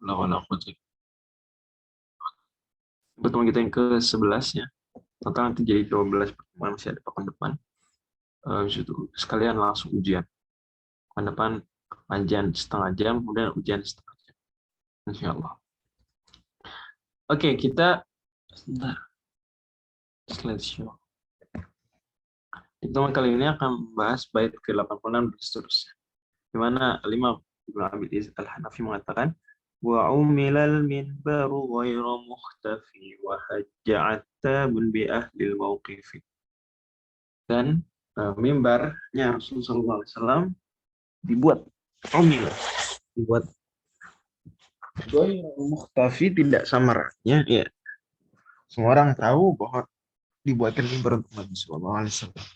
wala quwwata. Pertemuan kita yang ke-11 ya. Total nanti jadi 12 pertemuan, masih ada pekan depan. Itu sekalian langsung ujian. Pekan depan pengajian setengah jam, kemudian ujian setengah jam. Insya Allah. Oke, kita sebentar. Slideshow. Pertemuan kali ini akan membahas bait ke-86 dan seterusnya. Di mana Imam Ibnu Abil Izz Al-Hanafi mengatakan wa umilal minbaru ghairu mukhtafi wa hajja attabun bi ahli al-mauqifi. Dan mimbarnya Rasulullah SAW dibuat dibuat ghairu mukhtafi, tidak samarannya ya. Semua orang tahu bahwa dibuatkan mimbar untuk Nabi sallallahu alaihi wasallam.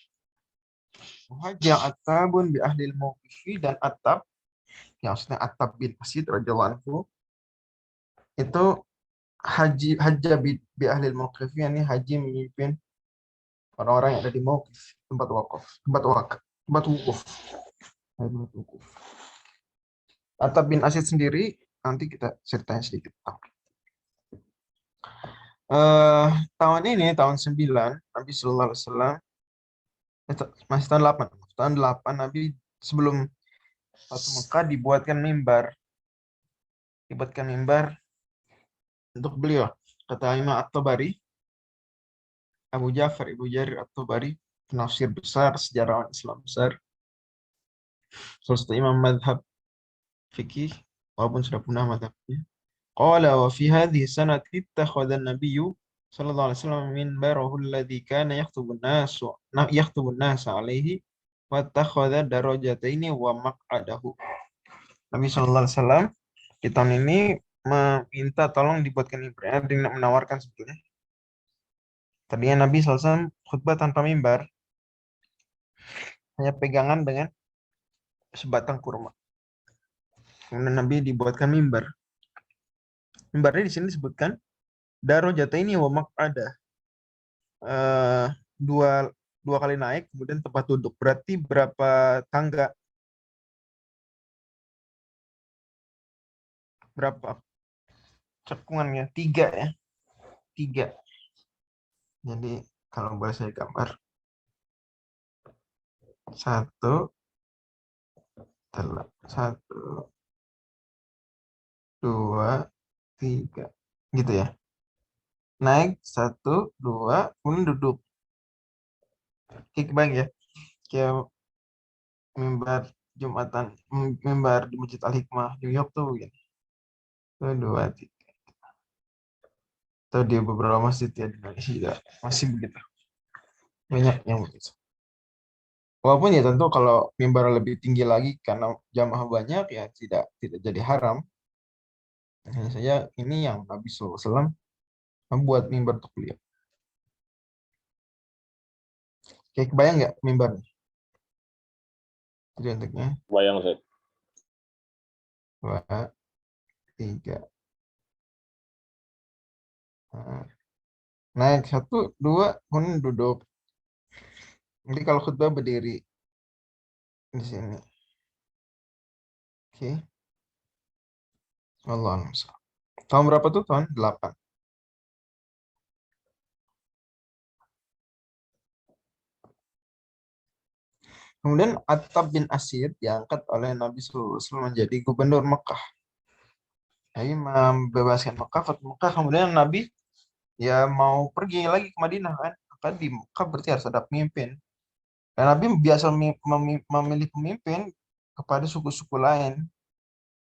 Hajja attabun bi ahli al-mauqifi, dan Attab yang maksudnya Attab bin Asid radhiyallahu anhu itu hajja bi ahli al-mauqif, ini haji memimpin orang-orang yang ada di mauqif, tempat wukuf. Attab bin Asid sendiri nanti kita ceritain sedikit. Tahun ini tahun 9 Nabi sallallahu alaihi wasallam, masih tahun 8. Tahun 8 Nabi sebelum Fatu Mekah dibuatkan mimbar untuk beliau. Kata Imam At-Tabari, Abu Ja'far Ibnu Jarir At-Tabari, penafsir besar, sejarawan Islam besar, salah satu imam madhab fikih walaupun sudah punah madhabnya. Qala wa fi hadhihi sanati ittakhadha an-nabiyyu sallallahu alaihi wasallam minbarahu alladhi kana yakhtubun nas alaihi wa ittakhadha darajataini wa maq'adahu. Nabi sallallahu alaihi wasallam di tahun ini meminta tolong dibuatkan mimbar, dengan menawarkan sebetulnya. Tadinya Nabi sallallahu alaihi wasallam khutbah tanpa mimbar, hanya pegangan dengan sebatang kurma. Kemudian Nabi dibuatkan mimbar. Mimbarnya di sini disebutkan darajataini wa maq'ada. Dua kali naik, kemudian tempat duduk. Berarti berapa tangga? Berapa cekungannya? 3 ya. 3. Jadi kalau boleh saya gambar. 1, 2, 3. Gitu ya. Naik 1, 2, kemudian duduk. Oke, kebayang ya. Kayak mimbar Jumatan, mimbar di Masjid Al-Hikmah New York tuh gitu. 1, 2, 3. Atau di beberapa masjid ya di Indonesia juga masih begitu. Banyak yang begitu. Walaupun ya tentu kalau mimbar lebih tinggi lagi karena jamaah banyak ya tidak jadi haram. Hanya saja ini yang Nabi SAW membuat mimbar untuk beliau. Kayak kebayang nggak mimbarnya? Jadi untuknya Bayang, Ustaz. 2, 3. Naik 1, 2, kemudian duduk. Jadi kalau khutbah berdiri di sini. Oke. Allah. Tahun berapa tuh? Tahun 8. Kemudian Attab bin Asid diangkat oleh Nabi SAW menjadi gubernur Mekah. Jadi membebaskan Mekah, Fatu Mekah. Kemudian Nabi ya mau pergi lagi ke Madinah kan. Maka di Mekah berarti harus ada pemimpin. Dan Nabi biasa memilih pemimpin kepada suku-suku lain.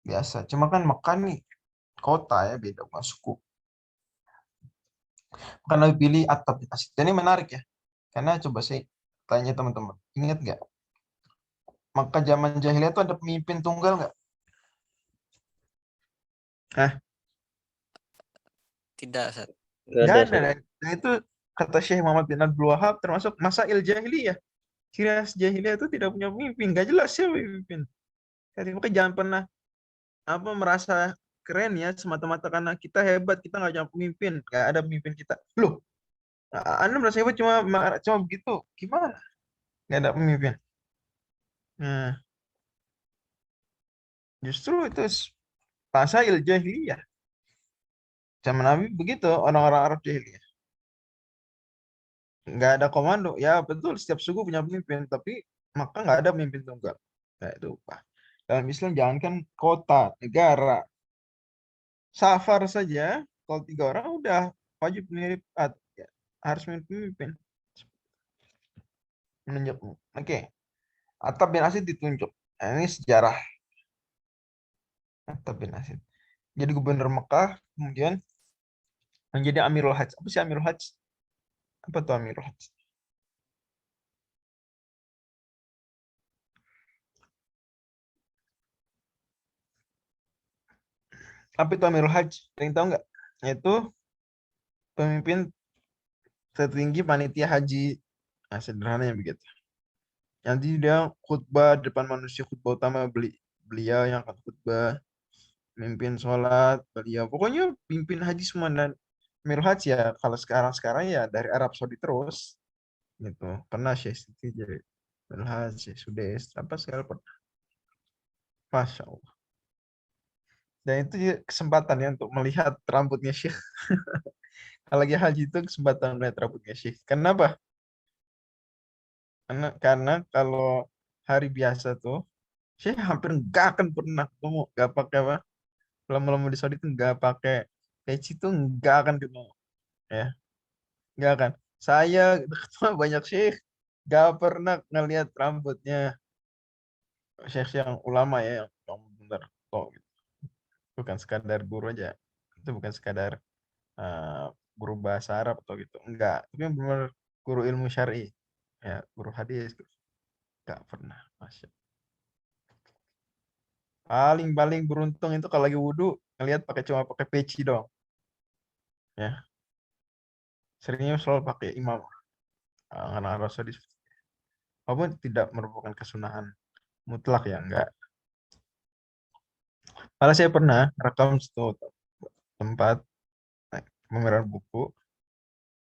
Biasa. Cuma kan Mekah nih kota ya, beda bukan suku. Maka Nabi pilih Attab bin Asid. Dan ini menarik ya. Karena coba saya tanya teman-teman. Ingat nggak? Maka zaman jahiliyah itu ada pemimpin tunggal nggak? Hah? Tidak, Ustaz. Nggak ada. Nah itu kata Syekh Muhammad bin Abdul Wahab termasuk masail jahiliyah. Ciri khas jahiliyah itu tidak punya pemimpin. Nggak jelas siapa pemimpin. Maka jangan pernah merasa keren ya semata-mata karena kita hebat, kita nggak punya pemimpin, nggak ada pemimpin kita. Loh, Anda merasa hebat cuma begitu, gimana? Nggak ada pemimpin. Nah, justru itu Masail jahiliyah. Zaman Nabi begitu orang-orang Arab jahiliyah. Nggak ada komando. Ya betul, setiap suku punya pemimpin, tapi maka nggak ada pemimpin tunggal. Nah, itu Pak. Dalam Islam jangankan kota, negara, safar saja, kalau 3 orang udah wajib mirip, ya, harus mirip pemimpin. Menunjuk. Oke. Attab bin Asid ditunjuk. Nah, ini sejarah Attab bin Asid. Jadi gubernur Mekah, kemudian menjadi Amirul Hajj. Apa sih Amirul Hajj? Apa tuh Amirul Hajj? Apa itu Amirul Hajj? Ada yang tahu nggak? Yaitu pemimpin tertinggi panitia haji. Nah, sederhananya begitu. Nanti dia khutbah depan manusia, khutbah utama beliau yang akan khutbah, mimpin sholat beliau. Pokoknya pimpin haji semua. Dan Amirul Hajj ya kalau sekarang ya dari Arab Saudi terus gitu. Pernah Syekh Siti jadi Amirul Hajj, Syekh Sudes, apa segala pernah. Masya Allah. Dan itu juga kesempatan ya untuk melihat rambutnya Syekh. Kalau lagi haji itu kesempatan melihat rambutnya Syekh. Kenapa? Karena kalau hari biasa tuh, Syekh hampir nggak akan pernah ketemu, nggak pakai apa, lama-lama di Saudi tuh nggak pakai peci tuh nggak akan ketemu, ya, nggak akan. Saya ketemu banyak Syekh, nggak pernah ngelihat rambutnya Syekh yang ulama ya, yang benar tok gitu. Bukan sekadar guru aja, itu bukan sekadar eh, guru bahasa Arab atau gitu, enggak. Tapi yang benar guru ilmu syar'i, ya, guru hadis, nggak pernah, masya. Paling beruntung itu kalau lagi wudhu ngelihat cuma pakai peci dong. Ya, seringnya selalu pakai imam. Anak Rasul walaupun tidak merupakan kesunahan mutlak ya enggak. Malah saya pernah rekam satu tempat pameran buku.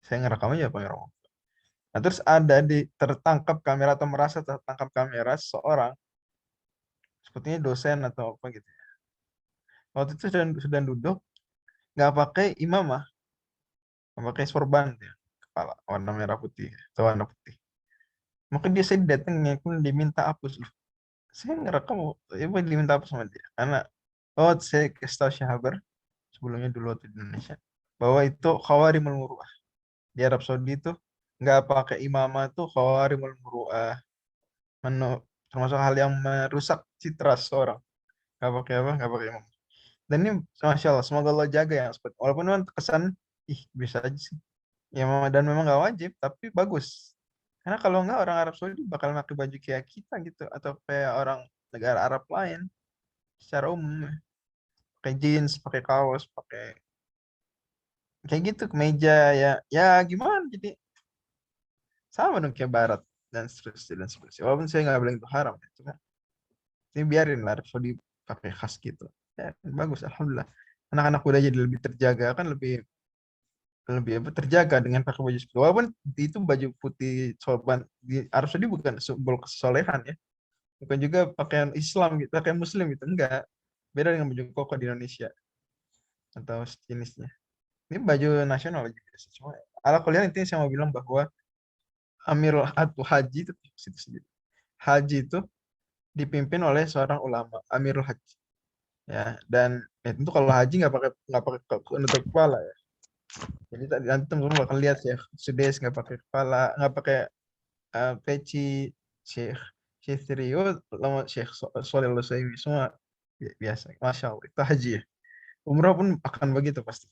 Saya ngerekam aja pameran buku. Nah, terus ada tertangkap kamera atau merasa tertangkap kamera seorang sepertinya dosen atau apa gitu. Waktu itu sedang duduk nggak pakai imamah, nggak pakai sorban ya, kepala warna merah putih atau warna putih. Maka saya datangnya pun diminta hapus. Saya ngerekam, ya diminta hapus sama dia. Karena, saya kasih tahu Syahabar, sebelumnya dulu waktu di Indonesia, bahwa itu khawarimul muru'ah. Di Arab Saudi itu nggak pakai imamah tuh khawarimul muru'ah. Termasuk hal yang merusak citra seorang. Nggak pakai apa, nggak pakai imamah. Dan ini, Masya Allah, semoga Allah jaga ya. Walaupun memang kesan, ih bisa aja sih. Ya, dan memang nggak wajib, tapi bagus. Karena kalau nggak orang Arab Saudi bakal pakai baju kayak kita gitu, atau kayak orang negara Arab lain secara umum, pakai jeans, pakai kaos, pakai kayak gitu, kemeja, ya, ya gimana, jadi sama dong kayak Barat dan seterusnya dan seterusnya. Walaupun saya nggak bilang itu haram, ya, cuma ini biarin lah Arab Saudi pakai khas gitu. Ya, bagus, alhamdulillah. Anak-anak udah jadi lebih terjaga, kan lebih lebih apa, terjaga dengan pakai baju seperti itu. Walaupun itu baju putih sorban di Arab Saudi bukan simbol kesolehan ya, bukan juga pakaian Islam gitu, pakaian Muslim gitu, enggak. Beda dengan baju koko di Indonesia atau sejenisnya. Ini baju nasional juga sih. Cuma ala kuliah intinya saya mau bilang bahwa Amirul atau Haji itu situ sendiri. Haji itu dipimpin oleh seorang ulama, Amirul Haji. Ya, dan ya tentu kalau haji nggak pakai penutup kepala ya. Jadi nanti teman-teman bakal lihat ya, Sudes nggak pakai kepala, nggak pakai peci, Syekh Syekh Trio, lama Syekh Sholeh Al-Utsaimin semua biasa. Masya Allah, itu haji ya. Umrah pun akan begitu pasti.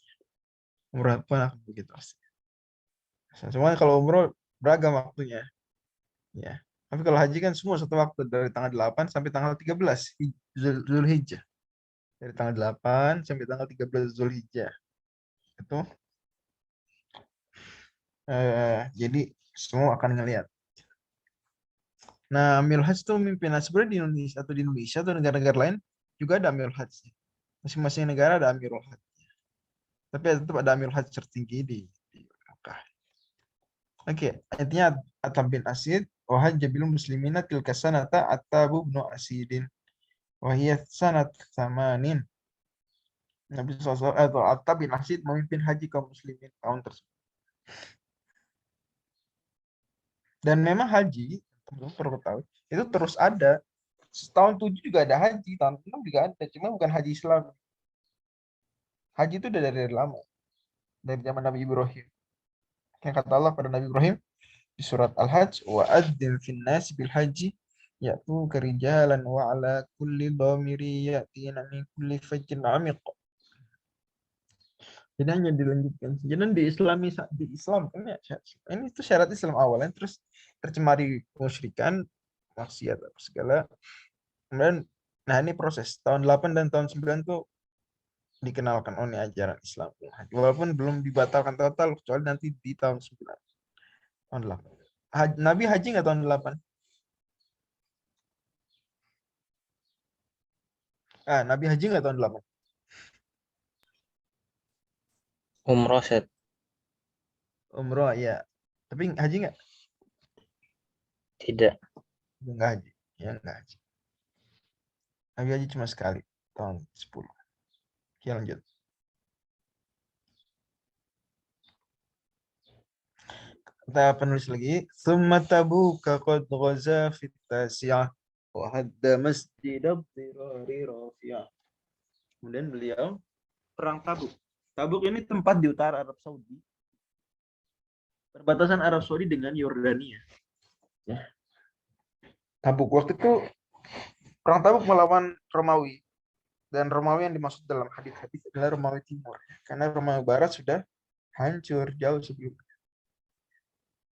Umrah pun akan begitu pasti. Cuma kalau umroh beragam waktunya. Ya. Tapi kalau haji kan semua satu waktu dari tanggal 8 sampai tanggal 13 Zulhijjah. Dari tanggal 8 sampai tanggal 13 Zulhijjah. Itu jadi semua akan ngelihat. Nah, Amirul Hajj itu memimpin. Nah, sebenarnya di Indonesia atau negara-negara lain juga ada Amirul Hajj. Masing-masing negara ada Amirul Hajj. Tapi tetap ada Amirul Hajj tertinggi di Mekah. Oke, intinya Atam bin Asid, wahaj jabilul muslimina tilka sanata Attabu bin Asidin. Wahiyat sanat samanin. Nabi SAW atau Atta bin Asid memimpin haji kaum muslimin tahun tersebut. Dan memang haji, teman-teman perlu ketahui, itu terus ada. Tahun 7 juga ada haji, tahun 6 juga ada, cuma bukan haji Islam. Haji itu udah dari lama, dari zaman Nabi Ibrahim. Yang kata Allah pada Nabi Ibrahim di surat Al-Hajj, wa adzim fin nasi bil haji yaitu kerijalan wa ala kulli dhamiri yatina min kulli fajjin amiq. Jadi hanya dilanjutkan. Jadi di Islam kan ya, ini itu syarat Islam awalnya, terus tercemari kemusyrikan, maksiat apa segala. Kemudian, nah ini proses tahun 8 dan tahun 9 tuh dikenalkan ini ajaran Islam. Walaupun belum dibatalkan total kecuali nanti di tahun 9, tahun 8. Nabi haji nggak tahun 8? Nabi haji nggak tahun 8? Umroh set. Umroh ya. Tapi haji nggak? Tidak. Nggak haji. Ya nggak haji. Nabi haji cuma sekali tahun 10. Oke, lanjut. Kata penulis lagi, "Tsumma Tabuka qad ghaza fit tasi'ah wa hadda masjid ad-dirari rafi'ah." Kemudian beliau perang Tabuk. Tabuk ini tempat di utara Arab Saudi. Perbatasan Arab Saudi dengan Yordania. Ya. Tabuk waktu itu perang Tabuk melawan Romawi. Dan Romawi yang dimaksud dalam hadis-hadis adalah Romawi Timur. Karena Romawi Barat sudah hancur jauh sebelum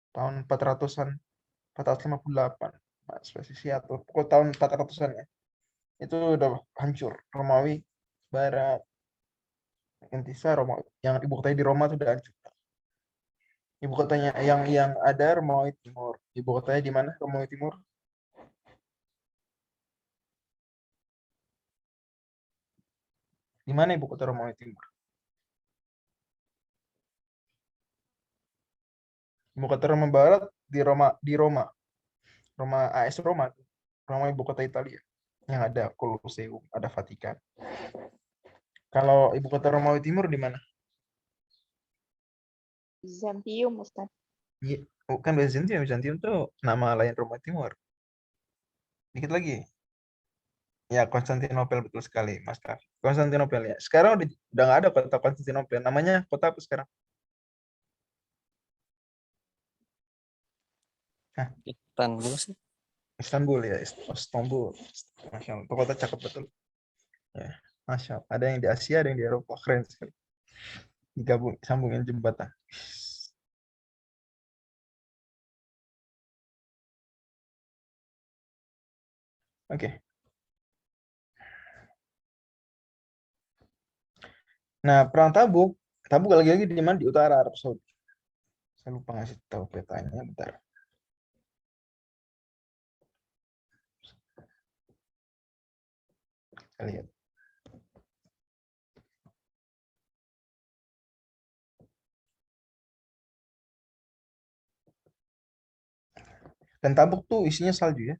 tahun 400-an, 458. Spesifik atau pokok tahun 400-an ya. Itu udah hancur. Romawi Barat, Intisar, Romawi. Yang ibu kotanya di Roma itu udah hancur. Ibu kotanya yang ada Romawi Timur. Ibu kotanya di mana Romawi Timur? Di mana ibu kota Romawi Timur? Ibu kota Roma Barat di Roma. Roma AS Roma. Roma ibu kota Italia. Yang ada Colosseum, ada Vatikan. Kalau ibu kota Romawi Timur di mana? Bizantium, Ustaz. Iya, bukan Byzantium. Byzantium tuh nama lain Romawi Timur. Dikit lagi. Ya, Konstantinopel betul sekali, Mas Kaf. Konstantinopel ya. Sekarang udah nggak ada kota Konstantinopel. Namanya kota apa sekarang? Hah, Istanbul sih. Istanbul ya. Istanbul. Masya Allah. Itu kota cakep betul. Ya, Masya Allah. Ada yang di Asia, ada yang di Eropa. Keren sekali. Digabung, sambungin jembatan. Oke. Nah, perang Tabuk. Tabuk lagi-lagi di mana? Di utara Arab Saudi. Saya lupa ngasih tahu petanya. Bentar. Kita lihat. Dan Tabuk tuh isinya salju ya.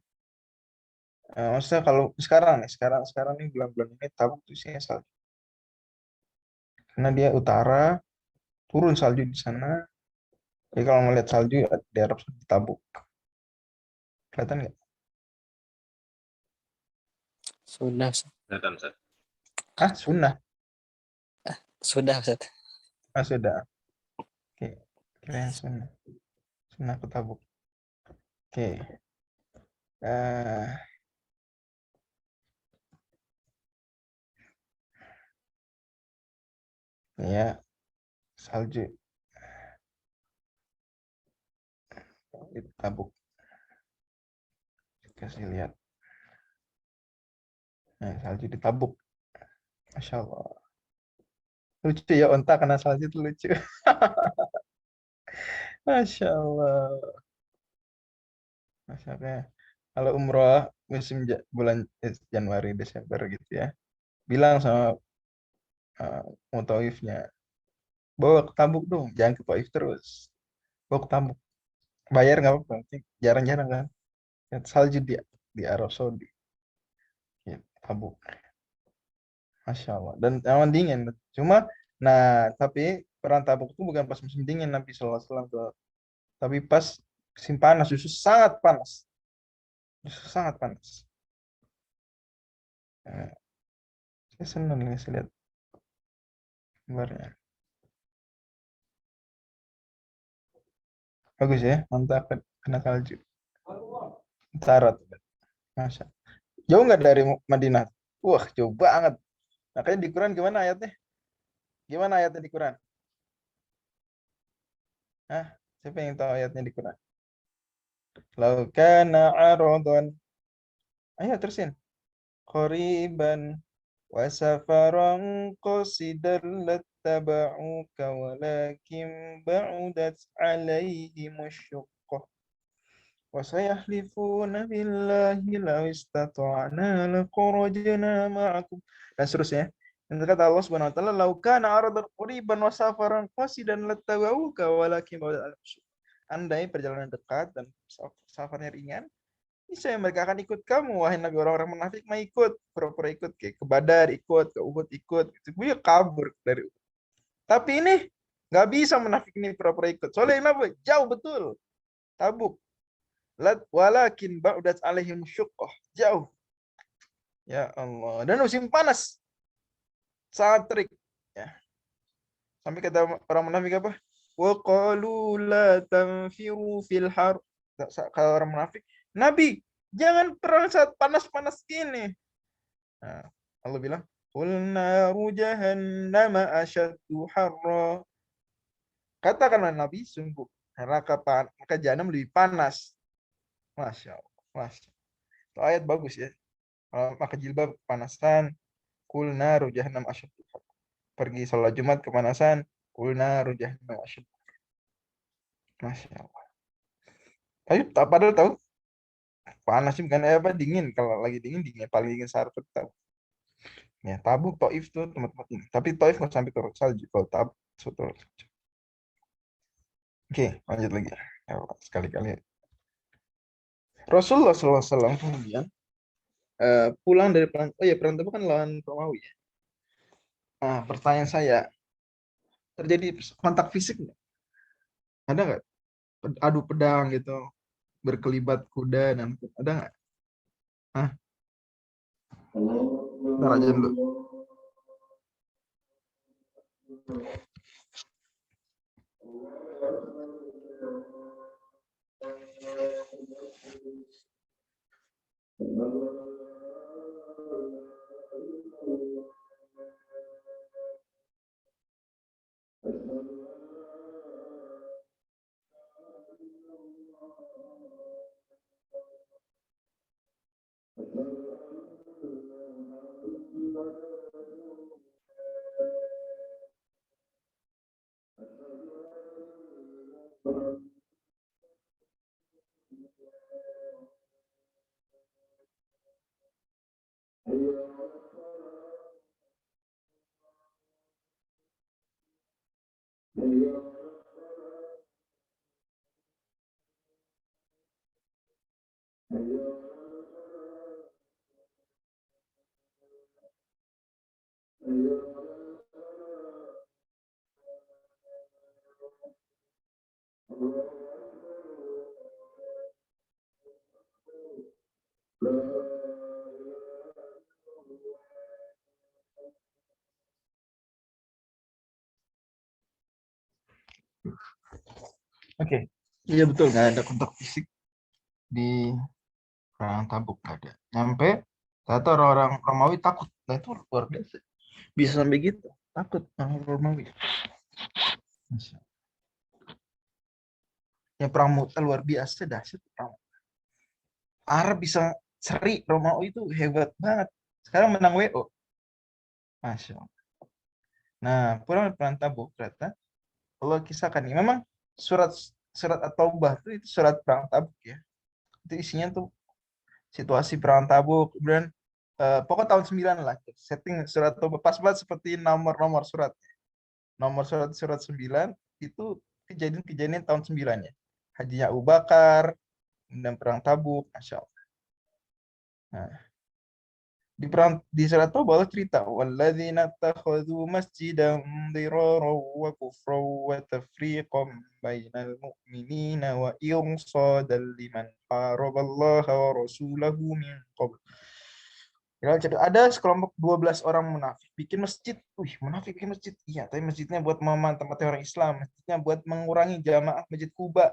Maksudnya kalau sekarang nih bulan-bulan ini Tabuk tuh isinya salju. Karena dia utara, turun salju di sana. Jadi kalau melihat salju di Arab Saudi Tabuk. Kelihatan nggak? Sudah, Ustaz. Sunnah. Sudah, Ustaz. Sudah. Oke. Kirain sunnah. Sunnah ke Tabuk. Oke. Eh, ya, salju di Tabuk. Kasih lihat. Nah, salju di Tabuk. Masya Allah. Lucu ya, onta kena salju itu lucu. Masya Allah. Masya Allah. Kalau umroh musim bulan Januari, Desember gitu ya. Bilang sama mutaifnya, bawa ke Tabuk dong, jangan ke Taif terus. Bawa ke Tabuk. Bayar nggak apa-apa, jarang-jarang kan. Lihat salju di Arab Saudi. Ya, Tabuk. Masya Allah. Dan emang dingin. Cuma, nah, tapi perang Tabuk itu bukan pas musim dingin Nabi SAW tuh. Tapi pas musim panas, justru sangat panas. Justru sangat panas. Nah, saya senang nih saya lihat gambarnya. Bagus ya, mantap. Kena salju. Utara tuh. Masya. Jauh nggak dari Madinah? Wah, jauh banget. Makanya di Quran gimana ayatnya? Gimana ayatnya di Quran? Hah? Siapa yang tahu ayatnya di Quran? Lau kana aradhan. Ayo terusin. Qariban wa safaran qasidan lattaba'uka walakin ba'udat alaihim asyaqqah wa sayahlifuna billahi law istata'na laqarajna ma'akum dan seterusnya. Dan kata Allah Subhanahu wa taala, "Lau kana aradan qariban wa safaran qasidan lattaba'uka walakin ba'udat alaihim asyaqqah." Andai perjalanan dekat dan safarnya ringan, niscaya mereka akan ikut kamu, wahai Nabi. Orang-orang munafik mah ikut, pura-pura ikut, kayak ke Badar ikut, ke Uhud ikut, gitu. Gue kabur dari Uhud. Tapi ini nggak bisa munafik ini pura-pura ikut. Soalnya kenapa? Jauh betul. Tabuk. Walakin ba'udat alaihim syuqqah. Jauh. Ya Allah. Dan musim panas. Sangat terik. Ya. Sampai kata orang munafik apa? Wa qalu la tanfiru fil har. Kalau orang munafik, Nabi, jangan perang saat panas-panas gini. Nah, Allah bilang, "Qul naru jahannam asyaddu harra." Katakanlah Nabi, sungguh neraka jahanam lebih panas. Masya Allah. Masya Allah. Itu ayat bagus ya. Maka jilbab kepanasan. Qul naru jahannam asyaddu harra. Pergi sholat Jumat kepanasan. Qul naru jahannam asyaddu. Masya Allah. Tapi padahal tahu panas sih bukan apa dingin. Kalau lagi dingin paling dingin saat itu tahu. Ya, Tabuk, Taif tuh tempat-tempat ini. Tapi Taif nggak sampai turun salju. Kalau Tabuk turun salju. Oke, lanjut lagi. Ya, sekali-kali. Rasulullah SAW kemudian pulang dari perang. Oh ya, perang Tabuk kan lawan Romawi ya. Nah, pertanyaan saya, terjadi kontak fisik nggak? Ada nggak? Adu pedang gitu, berkelibat kuda dan ada nggak? Hah? Ntar aja dulu. Oke, iya betul nggak ada kontak fisik di perang Tabuk, nggak ada. Sampai ternyata orang-orang Romawi takut. Nah itu luar biasa. Bisa sampai gitu, takut orang Romawi. Masya Allah. Ya perang Mu'tah luar biasa dahsyat perang. Arab bisa seri, Romawi itu hebat banget. Sekarang menang WO. Masya Allah. Nah, perang Tabuk ternyata Allah kisahkan ini. Memang surat surat At-Taubah itu surat perang Tabuk ya. Itu isinya tuh situasi perang Tabuk, kemudian pokok tahun 9 lah. Setting surat Taubah pas banget seperti nomor-nomor surat. Nomor surat 9 itu kejadian-kejadian tahun 9 ya. Hajinya Abu Bakar, dan perang Tabuk, Masya Allah. Nah, di surat Taubah Allah cerita walladzina takhadhu masjidan dirara wa kufran wa tafriqan bainal mu'minina wa irsadan liman haraballaha wa rasulahu min qabl. Ada sekelompok 12 orang munafik bikin masjid. Wih, munafik bikin masjid. Iya, tapi masjidnya buat memantapkan orang Islam. Masjidnya buat mengurangi jamaah Masjid Kuba.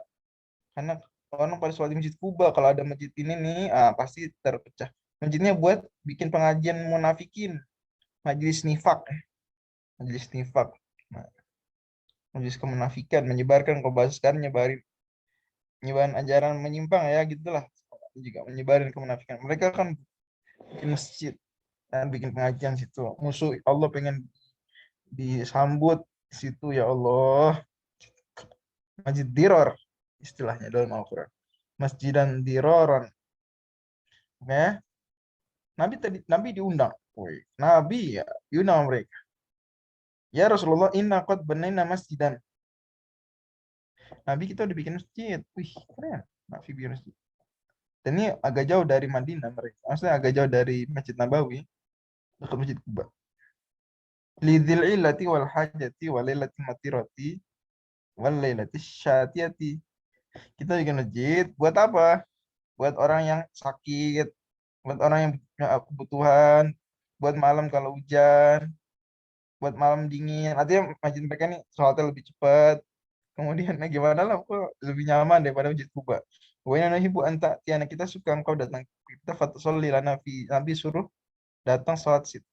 Karena orang pada sholat di Masjid Kuba, kalau ada masjid ini nih, pasti terpecah. Masjidnya buat bikin pengajian munafikin, majelis nifak, majelis nifak, nah, majelis kemunafikan, menyebarkan kebaskan, nyebarin ajaran menyimpang ya gitulah, juga menyebarin kemunafikan. Mereka kan bikin masjid dan bikin pengajian situ. Musuh Allah pengen disambut di situ ya Allah. Masjid Diror istilahnya dalam Al-Quran. Masjidan Diroron. Ya. Nabi diundang. Woi, Nabi ya diundang mereka. Ya Rasulullah, inna qad banaina masjidan. Nabi kita udah bikin masjid. Wih, keren. Nabi bikin masjid. Dan ini agak jauh dari Madinah mereka. Maksudnya agak jauh dari Masjid Nabawi, dekat Masjid Kuba. Lidzil illati wal hajati wal lailati matirati wal lailati syatiyati. Kita bikin masjid buat apa? Buat orang yang sakit, buat orang yang punya kebutuhan, buat malam kalau hujan, buat malam dingin. Artinya masjid mereka nih sholatnya lebih cepat. Kemudian gimana lah, kok lebih nyaman daripada masjid Kuba. Pokoknya nahibu anta tiana, kita suka engkau datang kita fatusholli lana fi. Nabi suruh datang sholat situ.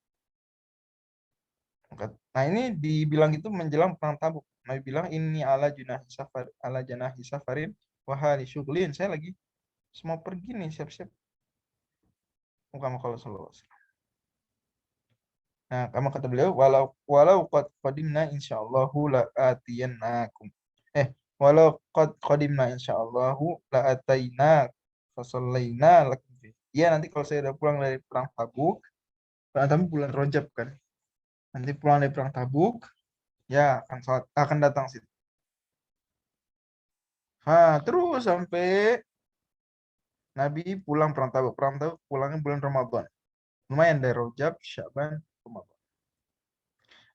Nah ini dibilang itu menjelang perang Tabuk. Nabi bilang ini ala janahi safarin wahali syughlin. Saya lagi semua pergi nih, siap-siap. Muka kalau sallallahu. Nah, kamu kata beliau, walau qad qadimna insyaallahu la atiyannakum. Walau qad qadimna insyaallahu la ataina fasallaina lakum. Iya, nanti kalau saya udah pulang dari perang Tabuk, perang Tabuk bulan Rajab kan. Nanti pulang dari perang Tabuk, ya akan datang situ. Terus sampai Nabi pulang perang Tabuk. Perang Tabuk pulangnya bulan Ramadan. Lumayan dari Rajab, Syaban, Ramadan.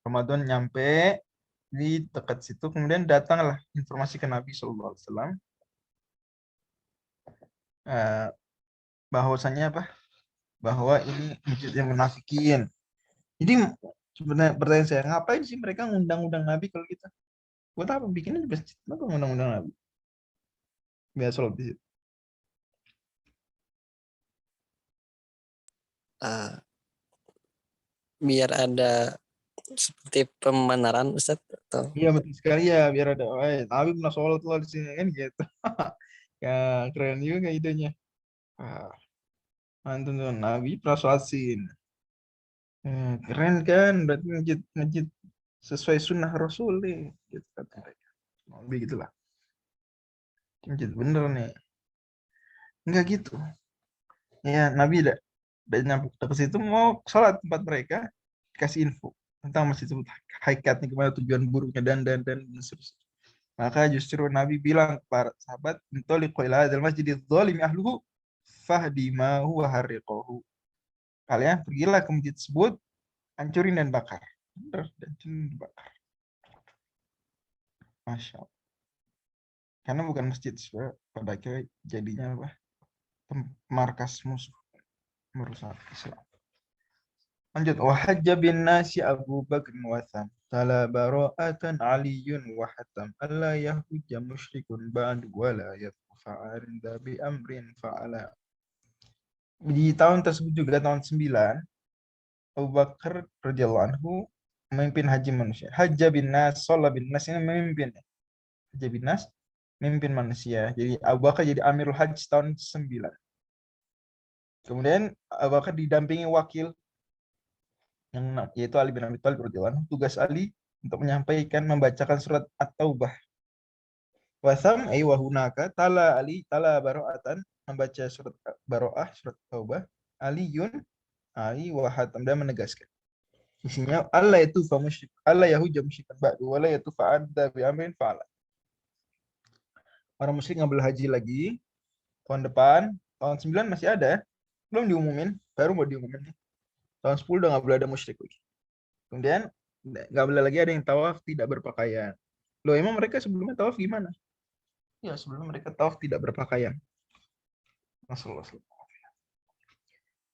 Ramadan nyampe di dekat situ, kemudian datanglah informasi ke Nabi SAW bahwasanya apa? Bahwa ini masjid yang munafikin. Jadi sebenarnya pertanyaan saya, ngapain sih mereka ngundang-undang Nabi kalau kita? Buat apa bikinnya di masjid? Kenapa ngundang-undang Nabi? Biar sholat di situ. Biar ada seperti pembenaran Ustaz atau Iya betul sekali ya, biar ada Nabi pernah sholat lah di sini kan gitu. Ya keren juga idenya. Mantap tuh, Nabi pernah sholat sini. Keren kan, berarti masjid sesuai sunnah Rasul nih, gitu kata mereka. Lebih gitulah. Masjid bener nih. Enggak gitu. Ya, Nabi udah nyampe ke situ mau sholat tempat mereka, kasih info tentang masjid tersebut, hakikatnya gimana, tujuan buruknya dan seterusnya. Maka justru Nabi bilang ke para sahabat, "Intoliqu ila hadzal masjididz dzalimi ahluhu fahdimahu wa harriquhu." Kalian pergilah ke masjid tersebut, hancurin dan bakar. Bener, dan bakar. Masya Allah. Karena bukan masjid, pada akhirnya jadinya apa? Markas musuh merusak Islam. Lanjut, wahajja bin nasi Abu Bakr wa Tham tala bara'atan aliyun wa hatam alla yahujja musyrikun ba'd wa la yatfa arinda bi amrin fa'ala. Di tahun tersebut juga tahun 9, Abu Bakar radhiyallahu anhu memimpin haji manusia. Hajja bin nas, sholat bin nas, ini memimpin. Hajja bin nas memimpin manusia. Jadi Abu Bakar jadi Amirul Hajj tahun 9. Kemudian Abu Bakar didampingi wakil yang yaitu Ali bin Abi Thalib radhiyallahu anhu. Tugas Ali untuk menyampaikan, membacakan surat At-Taubah. Wasam wa hunaka tala Ali tala baro'atan, membaca surat Baro'ah, surat Taubah. Aliyun, Ali wa hatam, dan menegaskan. Isinya Allah itu fa musyrik, Allah yahuja musyrikan ba'du wala yatu fa'adda bi amrin fa'ala. Orang musyrik ngambil haji lagi tahun depan, tahun 9 masih ada, belum diumumin, baru mau diumumin. Tahun 10 udah nggak boleh ada musyrik lagi. Kemudian nggak boleh lagi ada yang tawaf tidak berpakaian. Loh, emang mereka sebelumnya tawaf gimana? Ya, sebelum mereka tawaf tidak berpakaian.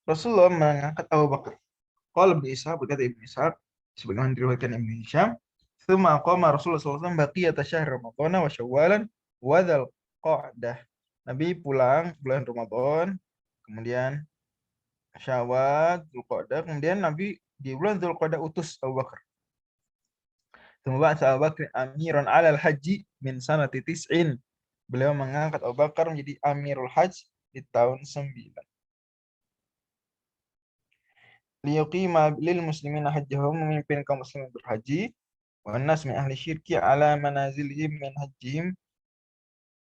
Rasulullah mengangkat Abu Bakar. Qala Ibnu Ishaq, berkata Ibnu Ishaq, sebagaimana diriwayatkan Ibnu Hisham, "Tsumma qama Rasulullah sallallahu alaihi wasallam baqiyata syahr Ramadan wa Syawwalan wa Dzulqa'dah." Nabi pulang bulan Ramadan, kemudian Syawal, Dzulqa'dah, kemudian Nabi di bulan Dzulqa'dah utus Abu Bakar. Tsumma ba'atha Abu Bakar amiran 'alal haji min sanati tis'in. Beliau mengangkat Abu Bakar menjadi Amirul Hajj di tahun 9. Liyuqima lil muslimina hajjahum, memimpin kaum muslimin berhaji, wa nas min ahli syirki ala manazilihim min hajjihim.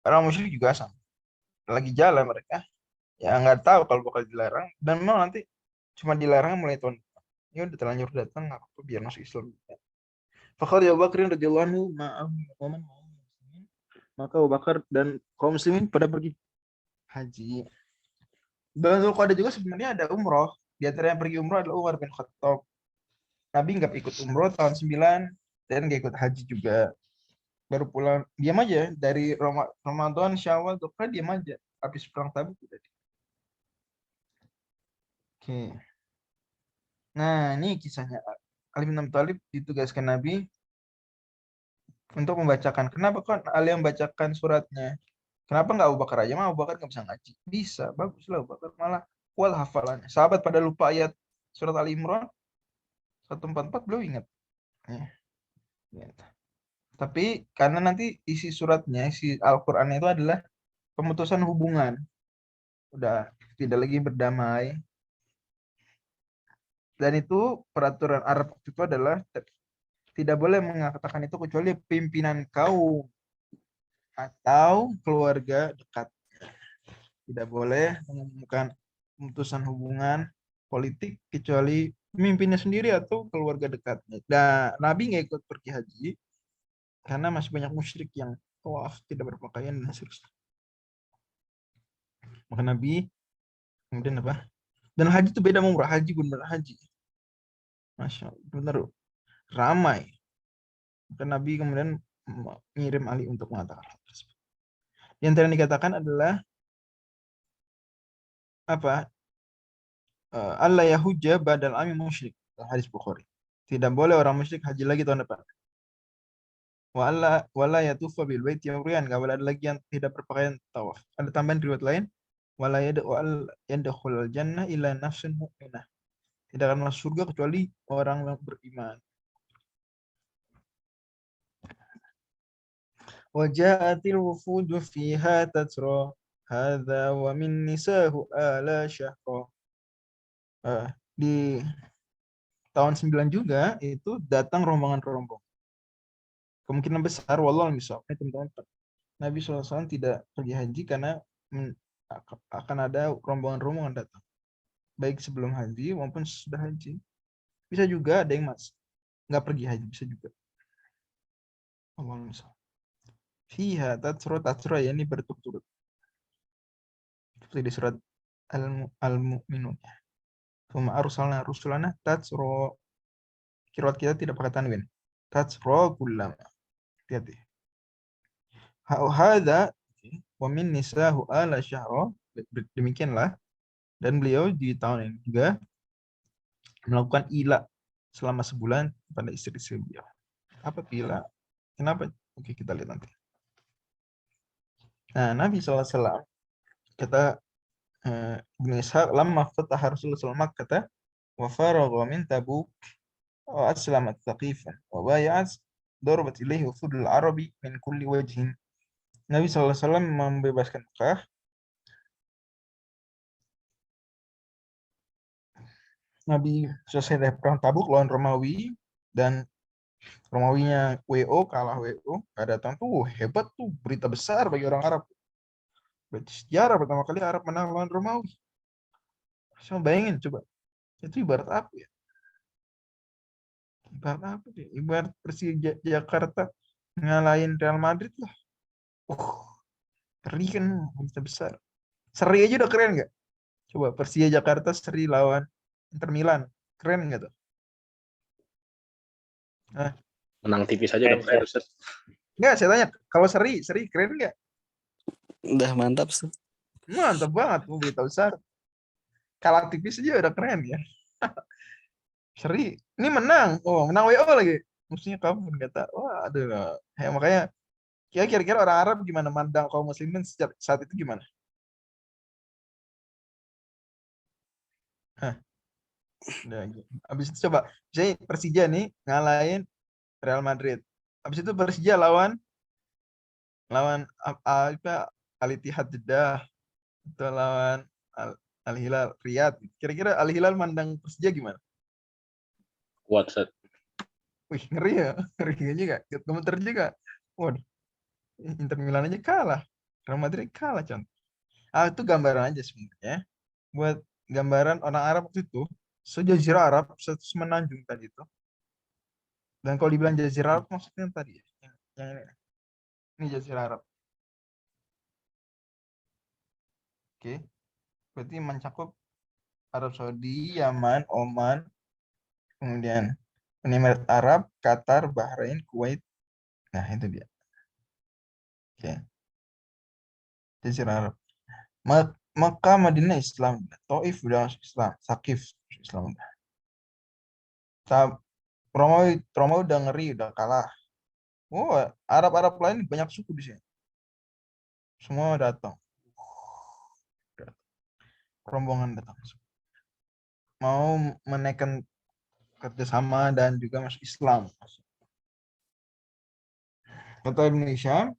Orang musyrik juga sama. Lagi jalan mereka, ya nggak tahu kalau bakal dilarang, dan memang nanti cuma dilarang mulai tahun depan. Ya udah terlanjur datang, nggak apa-apa biar masuk Islam. Faqala Abu Bakar radhiyallahu anhu ma'aman, maka Abu Bakar dan kaum muslimin pada pergi haji. Bulan Dzulqa'dah juga sebenarnya ada umroh. Di antara yang pergi umroh adalah Umar bin Khattab. Nabi nggak ikut umroh tahun 9 dan nggak ikut haji juga. Baru pulang, diam aja dari Ramadan, Syawal, Dzulqa'dah, diam aja. Habis perang Tabuk udah. Oke. Nah, ini kisahnya. Ali bin Abi Thalib ditugaskan Nabi untuk membacakan. Kenapa kok Ali yang membacakan suratnya? Kenapa nggak Abu Bakar aja? Abu Bakar nggak bisa ngaji. Bisa, baguslah Abu Bakar, malah kual hafalannya. Sahabat pada lupa ayat surat Ali Imran 144, beliau ingat. Ya. Tapi karena nanti isi suratnya, isi Al-Quran itu adalah pemutusan hubungan. Udah tidak lagi berdamai. Dan itu peraturan Arab itu adalah tidak boleh mengatakan itu kecuali pimpinan kaum atau keluarga dekat. Tidak boleh mengumumkan pemutusan hubungan politik kecuali pemimpinnya sendiri atau keluarga dekatnya. Dan Nabi nggak ikut pergi haji karena masih banyak musyrik yang tawaf tidak berpakaian dan seterusnya. Maka Nabi kemudian apa? Dan haji itu beda, umrah, haji benar haji. Masya Allah, benar ramai. Maka Nabi kemudian mengirim Ali untuk mengatakan hal tersebut. Yang tadi dikatakan adalah apa? Allah yahujja badal ami musyrik, hadis Bukhari. Tidak boleh orang musyrik haji lagi tahun depan. Wala yatufa bil baiti uriyan, enggak boleh ada lagi yang tidak berpakaian tawaf. Ada tambahan riwayat lain, wala yadkhulul jannah illa nafsun mu'minah. Tidak akan masuk surga kecuali orang yang beriman. Waja'atil wufudu fiha tatra hadza wa min nisahu ala syahra. Di tahun 9 juga itu datang rombongan-rombongan. Kemungkinan besar, wallahu a'lam, teman-teman, Nabi SAW tidak pergi haji karena akan ada rombongan-rombongan datang. Baik sebelum haji maupun sudah haji. Bisa juga ada yang nggak pergi haji, bisa juga. Wallahu a'lam. Fiha tatsura ya, ini berturut-turut. Seperti di surat Al-Mu'minun. Tsumma arsalna rusulana tatsura. Qiraat kita tidak pakai tanwin. Tatsura kullama. Hati-hati. Hadza wa min nisahu ala syahra. Demikianlah. Dan beliau di tahun ini juga melakukan ila selama sebulan pada istri-istri beliau. Apa ila? Kenapa? Oke, kita lihat nanti. Nah, Nabi SAW kata Ibnu Ishaq, lamma fataha Rasulullah SAW kata wa faragha min Tabuk wa aslamat Thaqifan wa bay'at darabat ilaihi wufudul Arabi min kulli wajhin. Nabi SAW membebaskan Mekah. Nabi selesai dari perang Tabuk lawan Romawi, dan Romawinya WO, kalah WO, gak datang tuh, hebat tuh, berita besar bagi orang Arab. Berarti sejarah pertama kali Arab menang lawan Romawi. Saya bayangin coba, itu ibarat apa ya? Ibarat apa sih? Ibarat Persija Jakarta ngalahin Real Madrid lah. Keren kan, berita besar. Seri aja udah keren nggak? Coba Persija Jakarta seri lawan Inter Milan. Keren nggak tuh? Menang tipis aja udah keren, Ustaz. Nggak, saya tanya, kalau Seri keren nggak? Udah mantap, Ustaz. Mantap banget, mau berita besar. Kalah tipis aja udah keren ya. Seri, ini menang. Oh, menang WO lagi. Musuhnya kamu nggak tahu. Wah, aduh. Ya, makanya, kira-kira orang Arab gimana mandang kaum muslimin saat itu gimana? Hah, udah, gitu. Habis itu coba, misalnya Persija nih ngalahin Real Madrid. Habis itu Persija lawan apa Al Ittihad Jeddah atau lawan Al Hilal Riyadh. Kira-kira Al Hilal mandang Persija gimana? Kuat, Ustaz. Wih, ngeri ya, ngeri juga, gemeter juga. Waduh, Inter Milan aja kalah, Real Madrid kalah contoh. Itu gambaran aja sebenarnya. Buat gambaran orang Arab waktu itu, sejazirah Arab, semenanjung tadi itu. Dan kalau dibilang jazirah Arab maksudnya yang tadi ya, yang ini jazirah Arab. Oke, berarti mencakup Arab Saudi, Yaman, Oman, kemudian Uni Emirat Arab, Qatar, Bahrain, Kuwait. Nah, itu dia. Oke, jazirah Arab. Mekah, Madinah Islam, Taif udah masuk Islam, Sakif Islam udah. Romawi udah ngeri, udah kalah. Oh, Arab-Arab lain banyak suku di sini. Semua datang. Rombongan datang. Mau menaikkan kerjasama dan juga masuk Islam. Kata Indonesia,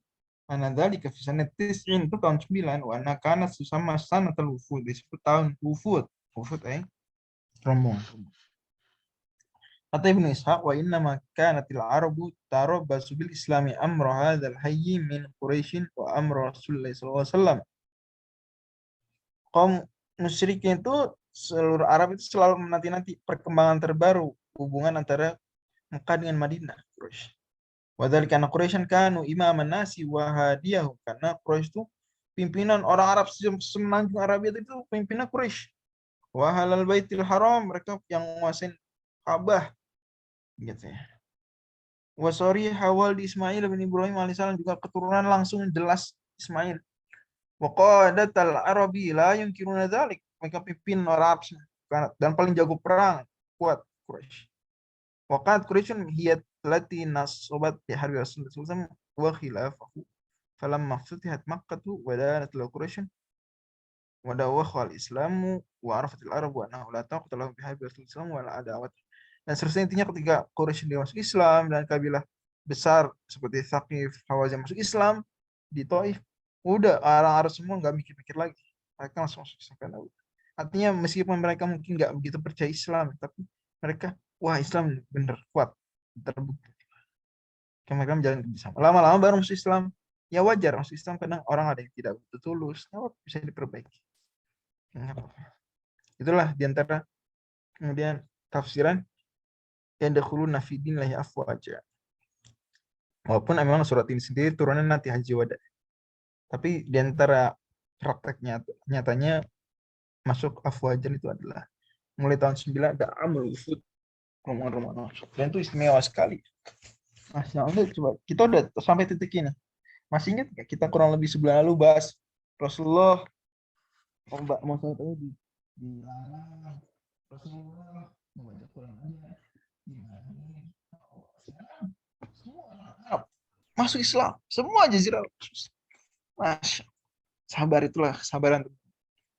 Anadzalika fi sanati 90 itu tahun 9, wa anna kanat susama sanatul wufud, disebut tahun wufud. Wufud rombongan. Kata Ibnu Ishaq, wa inna ma kanatil arabu tarabbasu bil islami amra hadzal hayy min Quraisy wa amra Rasulullah sallallahu alaihi wasallam. Kaum musyrikin itu seluruh Arab itu selalu menanti-nanti perkembangan terbaru hubungan antara Mekah dengan Madinah, Quraisy. Wadhalika anna Quraisyan kanu imaman nasi wa hadiyahum, karena Quraisy itu pimpinan orang Arab semenanjung Arabia itu pimpinan Quraisy. Wa halal baitil haram, mereka yang menguasai Ka'bah gitu ya. Wasori hawal di Ismail bin Ibrahim alaihissalam, juga keturunan langsung jelas Ismail. Wa qadatal arabi la yunkiruna dzalik, mereka pimpin orang Arab dan paling jago perang, kuat Quraisy. Waqat Quraisyun hiyat lati nasobat di harbi Rasulullah SAW wa khilafahu falamma futihat Makkatu wa danat lahu Quraisyun wa dawakha al-islamu wa arafat al-arab wa annahu la taqata lahu bi harbi Rasulullah SAW wa la adawat. Dan seterusnya, intinya ketika Quraisy dia masuk Islam dan kabilah besar seperti Thaqif, Hawazin masuk Islam di Taif, udah orang Arab semua nggak mikir-mikir lagi, mereka langsung masuk Islam. Artinya meskipun mereka mungkin nggak begitu percaya Islam, tapi mereka, wah Islam bener kuat, terbukti. Mereka menjalin kerjasama. Lama-lama baru masuk Islam. Ya wajar, masuk Islam kadang orang ada yang tidak betul tulus, bisa diperbaiki. Itulah diantara kemudian tafsiran yang dakhuluna fi dinillahi afwaja. Walaupun memang surat ini sendiri turunnya nanti haji wada. Tapi diantara prakteknya nyatanya masuk afwajan itu adalah mulai tahun 9 ada amul wufud, rombongan masuk. Dan itu istimewa sekali. Masya Allah, coba kita udah sampai titik ini. Masih ingat nggak kita kurang lebih sebulan lalu bahas Rasulullah mau saya tahu dilarang Rasulullah membaca Quran aja semua Arab masuk Islam, semua jazirah Masya, sabar, itulah kesabaran.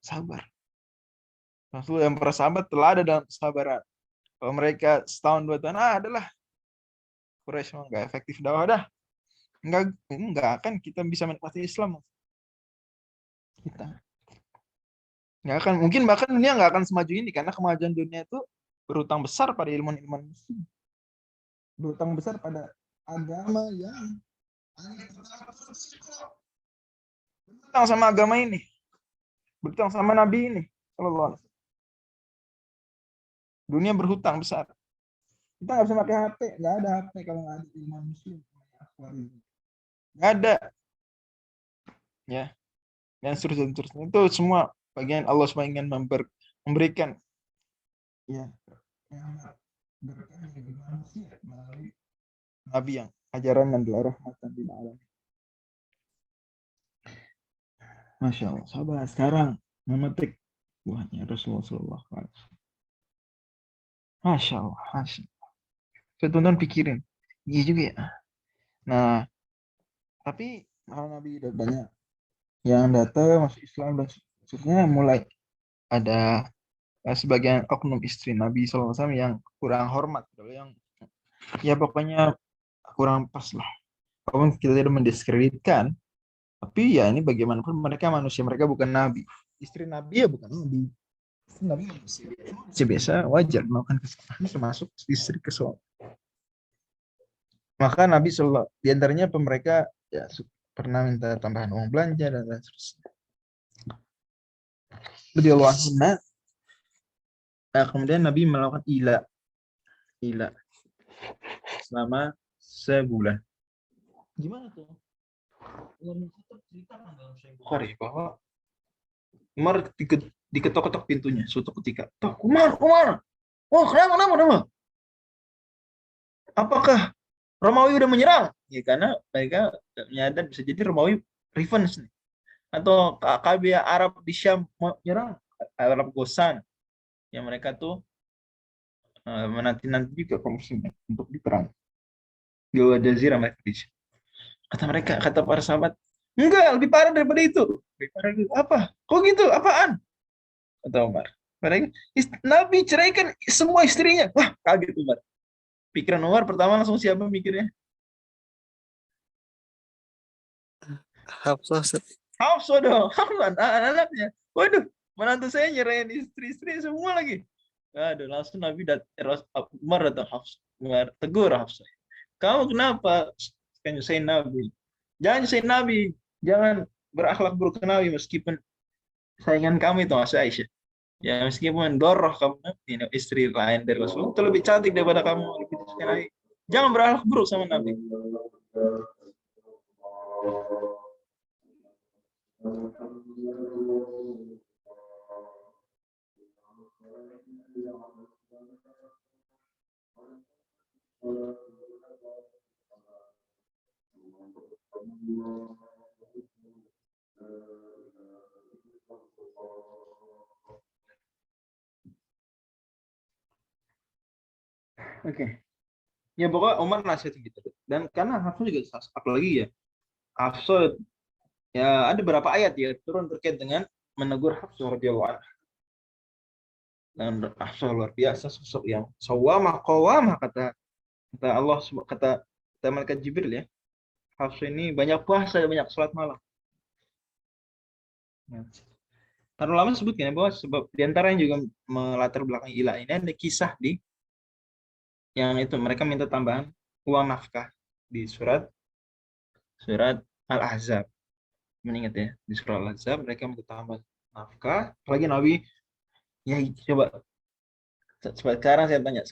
Sabar. Rasul yang para sahabat telah ada dalam kesabaran. Kalau mereka setahun 2 tahun adalah Quraisy nggak efektif dakwah dah. Enggak akan kita bisa menikmati Islam. Kita nggak akan, mungkin bahkan dunia nggak akan semaju ini, karena kemajuan dunia itu berutang besar pada ilmuwan muslim, berutang besar pada agama yang berutang sama agama ini, berutang sama Nabi ini, sallallahu alaihi wasallam. Dunia berhutang besar. Kita nggak bisa pakai HP, nggak ada HP kalau nggak ada ilmuwan muslim, nggak ada, ya. Dan seterusnya. Itu semua bagian Allah ingin memberikan, ya, berkah bagi manusia melalui Nabi yang ajaran dan adalah rahmatan lil alamin. Masya Allah, sahabat sekarang memetik buahnya Rasulullah SAW. Masya Allah, Masya Allah. Tonton pikirin, iya juga ya. Nah, tapi para Nabi udah banyak yang datang masuk Islam dan maksudnya mulai ada sebagian oknum istri Nabi SAW yang kurang hormat, yang ya pokoknya kurang pas lah. Walaupun kita tidak mendiskreditkan, tapi ya ini bagaimanapun mereka manusia, mereka bukan Nabi. Istri Nabi ya bukan Nabi. Istri Nabi manusia biasa, wajar melakukan kesalahan termasuk istri ke suami. Maka Nabi SAW diantaranya mereka ya pernah minta tambahan uang belanja dan lain sebagainya. Radhiyallahu anhu. Nah, kemudian Nabi melakukan ila selama sebulan. Gimana tuh? Umar ceritakan dalam Sahih Bukhari bahwa Umar diketok-ketok pintunya suatu ketika. Toh, Umar. Oh, kenapa? Apakah Romawi udah menyerang? Ya karena mereka menyadar bisa jadi Romawi revenge nih. Atau kabilah Arab di Syam menyerang Arab Gosan. Yang mereka tuh menanti-nanti juga kaum muslimin untuk diperang. Di Jazirah mereka. Kata para sahabat, enggak, lebih parah daripada itu. Lebih parah itu. Apa? Kok gitu? Apaan? Kata Umar. Mereka, Nabi ceraikan semua istrinya. Wah, kaget Umar. Pikiran Umar pertama langsung siapa mikirnya? Hafsah, Ustaz. Hafsah dong. Anak-anaknya. Waduh, menantu saya nyerahin istri-istri semua lagi. Aduh, langsung Nabi Umar datang Hafsah. Umar tegur Hafsah. Kamu kenapa nyusahin Nabi? Jangan nyusahin Nabi. Jangan berakhlak buruk ke Nabi meskipun saingan kamu itu Mas Aisyah. Ya meskipun doroh kamu istri lain dari Rasul itu lebih cantik daripada kamu, lebih disukai. Jangan berakhlak buruk sama Nabi. Oke. Ya pokoknya Umar nasihat gitu. Dan karena Hafsah juga apalagi ya. Hafsah ya ada beberapa ayat ya turun terkait dengan menegur Hafsah radhiyallahu anha. Dan Hafsah luar biasa sosok yang sawamah qawamah kata Allah, kata malaikat Jibril ya. Hafsah ini banyak puasa, banyak sholat malam. Para ulama sebutkan ya bahwa sebab diantaranya juga melatar belakang ilah ini ada kisah di yang itu mereka minta tambahan uang nafkah di surat Al-Ahzab. Mengingat ya di surat Al-Ahzab mereka minta tambahan nafkah. Apalagi Nabi ya coba sekarang saya tanya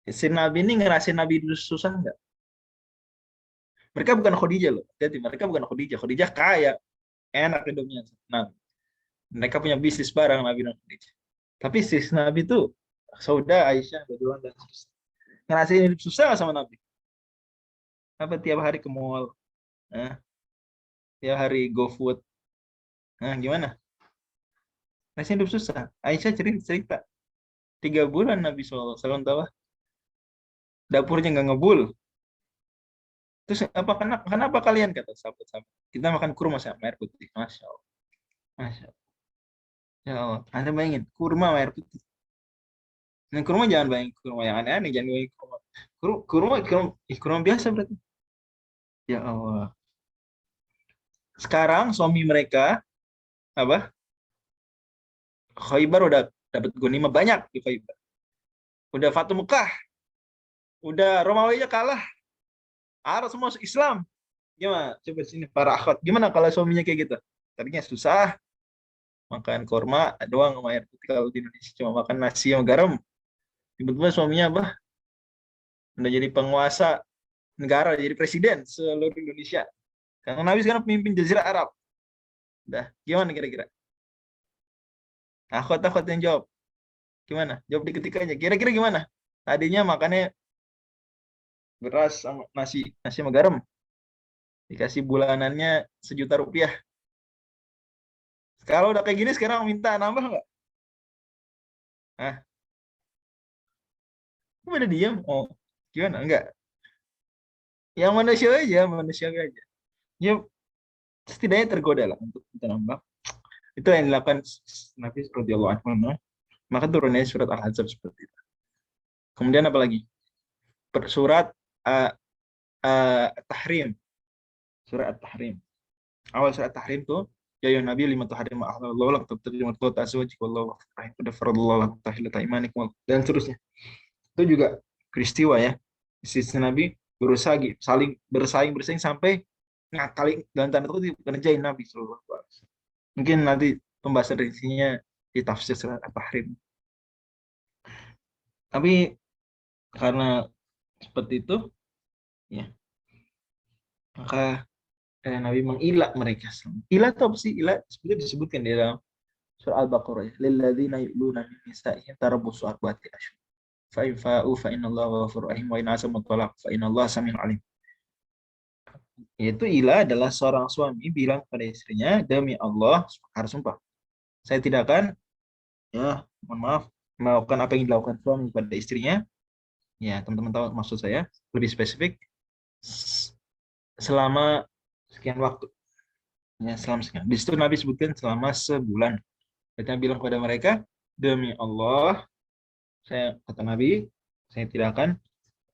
si Nabi ini ngerasain Nabi dulu susah nggak? Mereka bukan Khadijah loh. Jadi mereka bukan Khadijah. Khadijah kaya, enak hidupnya. Nah, mereka punya bisnis bareng Nabi dan Khadijah. Tapi sis Nabi itu Sauda, Aisyah, Badruan dan seterusnya. Ngerasain hidup susah nggak sama Nabi? Apa tiap hari ke mall? Tiap hari GoFood? Gimana? Ngerasain hidup susah. Aisyah cerita. 3 bulan Nabi SAW tahu dapurnya nggak ngebul. Terus kenapa kalian kata sahabat-sahabat? Kita makan kurma sama air putih. Masya Allah. Masya Allah. Ya Allah. Anda bayangin kurma sama air putih. Nah, kurma jangan bayangin kurma yang aneh-aneh, jangan bayangin kurma biasa berarti. Ya Allah. Sekarang suami mereka apa? Khaybar udah dapat ghanimah banyak di Khaybar. Udah Fatu Mekah. Udah Romawi aja kalah. Arab semua masuk Islam. Gimana? Coba sini para akhwat. Gimana kalau suaminya kayak gitu? Tadinya susah. Makan kurma doang sama air putih. Kalau di Indonesia cuma makan nasi sama garam. Tiba-tiba suaminya apa? Udah jadi penguasa negara, jadi presiden seluruh Indonesia. Karena Nabi sekarang pemimpin Jazirah Arab. Udah, gimana kira-kira? Akhwat yang jawab. Gimana? Jawab diketik aja. Kira-kira gimana? Tadinya makannya beras sama nasi sama garam. Dikasih bulanannya 1 juta rupiah. Kalau udah kayak gini sekarang minta nambah nggak? Hah? Kok pada diem? Oh, gimana? Enggak. Yang manusiawi aja. Ya, setidaknya tergoda lah untuk minta nambah. Itu yang dilakukan Nabi radhiyallahu anhu. Maka turunnya surat Al-Ahzab seperti itu. Kemudian apa lagi? Surat Tahrim. Surat At-Tahrim. Awal surat Tahrim tuh, ya ayuhan nabi lima tahrim ma ahlallahu lak tabtaghi mardhat azwajik wallahu ghafurur rahim qad faradallahu lakum tahillata aymanikum dan seterusnya. Itu juga peristiwa ya. Sisi Nabi berusaha saling bersaing sampai ngakali dan tanda kutip ngerjain Nabi sallallahu alaihi wasallam. Mungkin nanti pembahasan isinya di tafsir surat At-Tahrim. Tapi karena seperti itu ya, maka Nabi mengilah mereka. Ilah itu apa sih? Ilah seperti disebutkan di dalam surah Al-Baqarah. Lilladzina yu'luna min nisa'ihim tarabbusu arba'ati asyhur. Fa in fa'u fa innallaha ghafurur rahim wa in asamu talaq fa innallaha samiun alim. Yaitu ilah adalah seorang suami bilang pada istrinya, demi Allah, harus sumpah, saya tidak akan, ya mohon maaf, melakukan apa yang dilakukan suami pada istrinya. Ya teman-teman tahu maksud saya, lebih spesifik, selama sekian waktu. Ya, selama sekian. Di situ Nabi sebutkan selama sebulan. Berarti Nabi bilang kepada mereka, demi Allah, kata Nabi, saya tidak akan,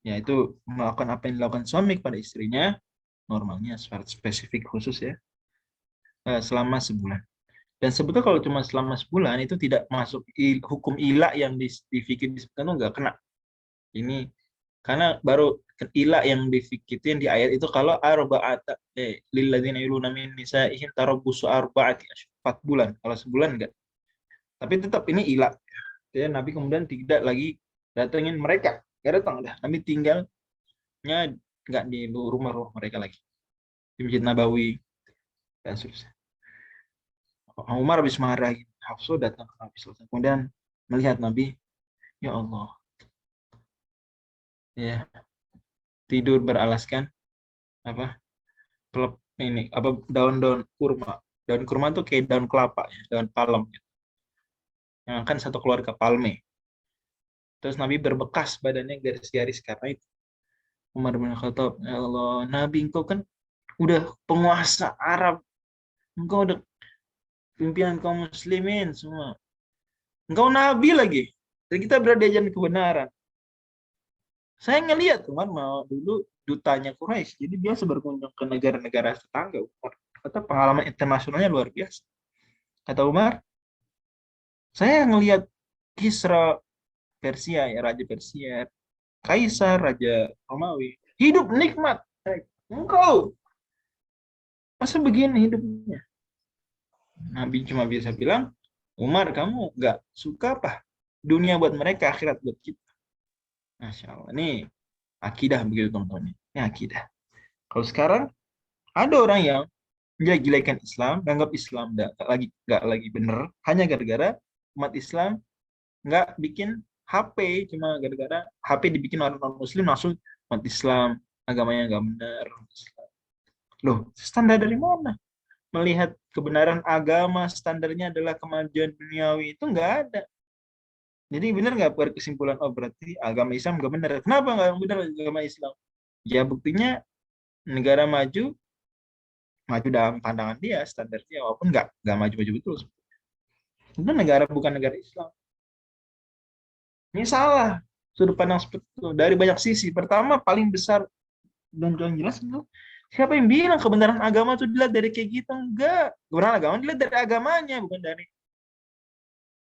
yaitu melakukan apa yang dilakukan suami kepada istrinya, normalnya spesifik khusus ya, selama sebulan. Dan sebetulnya kalau cuma selama sebulan itu tidak masuk hukum ilah yang difikir disebutkan itu nggak kena. Ini karena baru ilah yang difikirin di ayat itu kalau arba'ata lilladzina yuluna min nisa'ihim tarabbusu arba'ati asyhur, 4 bulan. Kalau sebulan enggak. Tapi tetap ini ilah. Ya, Nabi kemudian tidak lagi datengin mereka. Enggak datang dah. Nabi tinggalnya enggak di rumah-rumah mereka lagi. Di Masjid Nabawi dan seterusnya. Umar habis marah, Hafsah datang ke Nabi selesai. Kemudian melihat Nabi, ya Allah. Ya, tidur beralaskan apa? Ini apa daun-daun kurma. Daun kurma tuh kayak daun kelapa ya, daun palem gitu. Yang kan satu keluarga palme. Terus Nabi berbekas badannya garis-garis karena itu. Umar bin Khattab, ya Allah, Nabi engkau kan udah penguasa Arab. Engkau udah pimpinan kaum muslimin semua. Engkau Nabi lagi. Dan kita berada di jalan kebenaran. Saya ngelihat Umar mau dulu dutanya Quraisy, jadi biasa berkunjung ke negara-negara tetangga. Kata pengalaman internasionalnya luar biasa. Kata Umar, saya ngelihat Kisra Persia, ya Raja Persia, Kaisar, Raja Romawi, hidup nikmat. Engkau, masa begini hidupnya? Nabi cuma bisa bilang, Umar kamu nggak suka apa? Dunia buat mereka, akhirat buat kita. Masya Allah, ini akidah begitu teman-teman. Ini akidah. Kalau sekarang ada orang yang menjelek-jelekan Islam, menganggap Islam nggak lagi benar, hanya gara-gara umat Islam nggak bikin HP, cuma gara-gara HP dibikin orang non Muslim langsung umat Islam agamanya nggak benar. Loh, standar dari mana? Melihat kebenaran agama standarnya adalah kemajuan duniawi itu nggak ada. Jadi benar nggak berkesimpulan, oh berarti agama Islam nggak benar. Kenapa nggak benar agama Islam? Ya buktinya negara maju dalam pandangan dia, standarnya walaupun nggak maju-maju betul. Itu negara bukan negara Islam. Ini salah sudut pandang seperti itu dari banyak sisi. Pertama paling besar dan paling jelas itu siapa yang bilang kebenaran agama itu dilihat dari kayak gitu? Enggak, kebenaran agama dilihat dari agamanya, bukan dari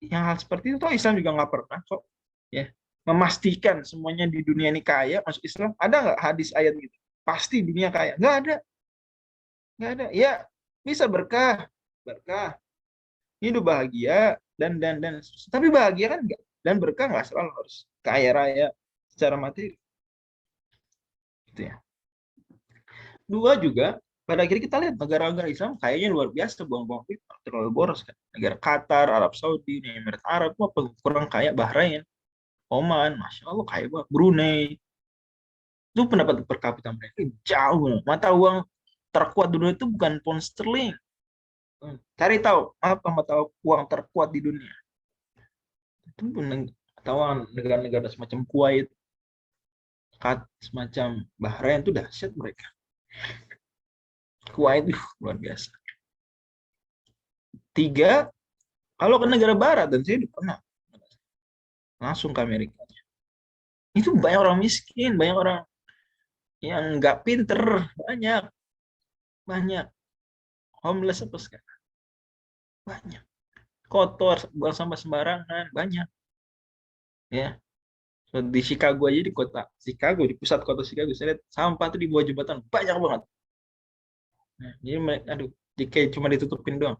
yang hal seperti itu. Toh Islam juga nggak pernah kok ya memastikan semuanya di dunia ini kaya masuk Islam. Ada nggak hadis ayat gitu? Pasti dunia kaya? Nggak ada. Ya bisa berkah, hidup bahagia dan tapi bahagia kan enggak, dan berkah nggak selalu harus kaya raya secara materi. Gitu ya. Dua juga Pada akhirnya kita lihat negara-negara Islam kayaknya luar biasa buang-buang duit, terlalu boros kan. Negara Qatar, Arab Saudi, Uni Emirat Arab, apa kurang kaya Bahrain, Oman, masya Allah kaya banget. Brunei, itu pendapat per kapita mereka jauh. Mata uang terkuat di dunia itu bukan pound sterling. Cari tahu apa mata uang terkuat di dunia. Itu tahu negara-negara semacam Kuwait, semacam Bahrain itu dahsyat mereka. Kuwait luar biasa. 3, kalau ke negara barat, dan saya pernah langsung ke Amerika. Itu banyak orang miskin, banyak orang yang nggak pinter, banyak homeless apa sekarang, banyak kotor, buang sampah sembarangan, banyak ya. So, di Chicago aja, di kota Chicago, di pusat kota Chicago, saya lihat sampah tuh di bawah jembatan banyak banget. Nah, jadi mereka, aduh, jika cuma ditutupin doang.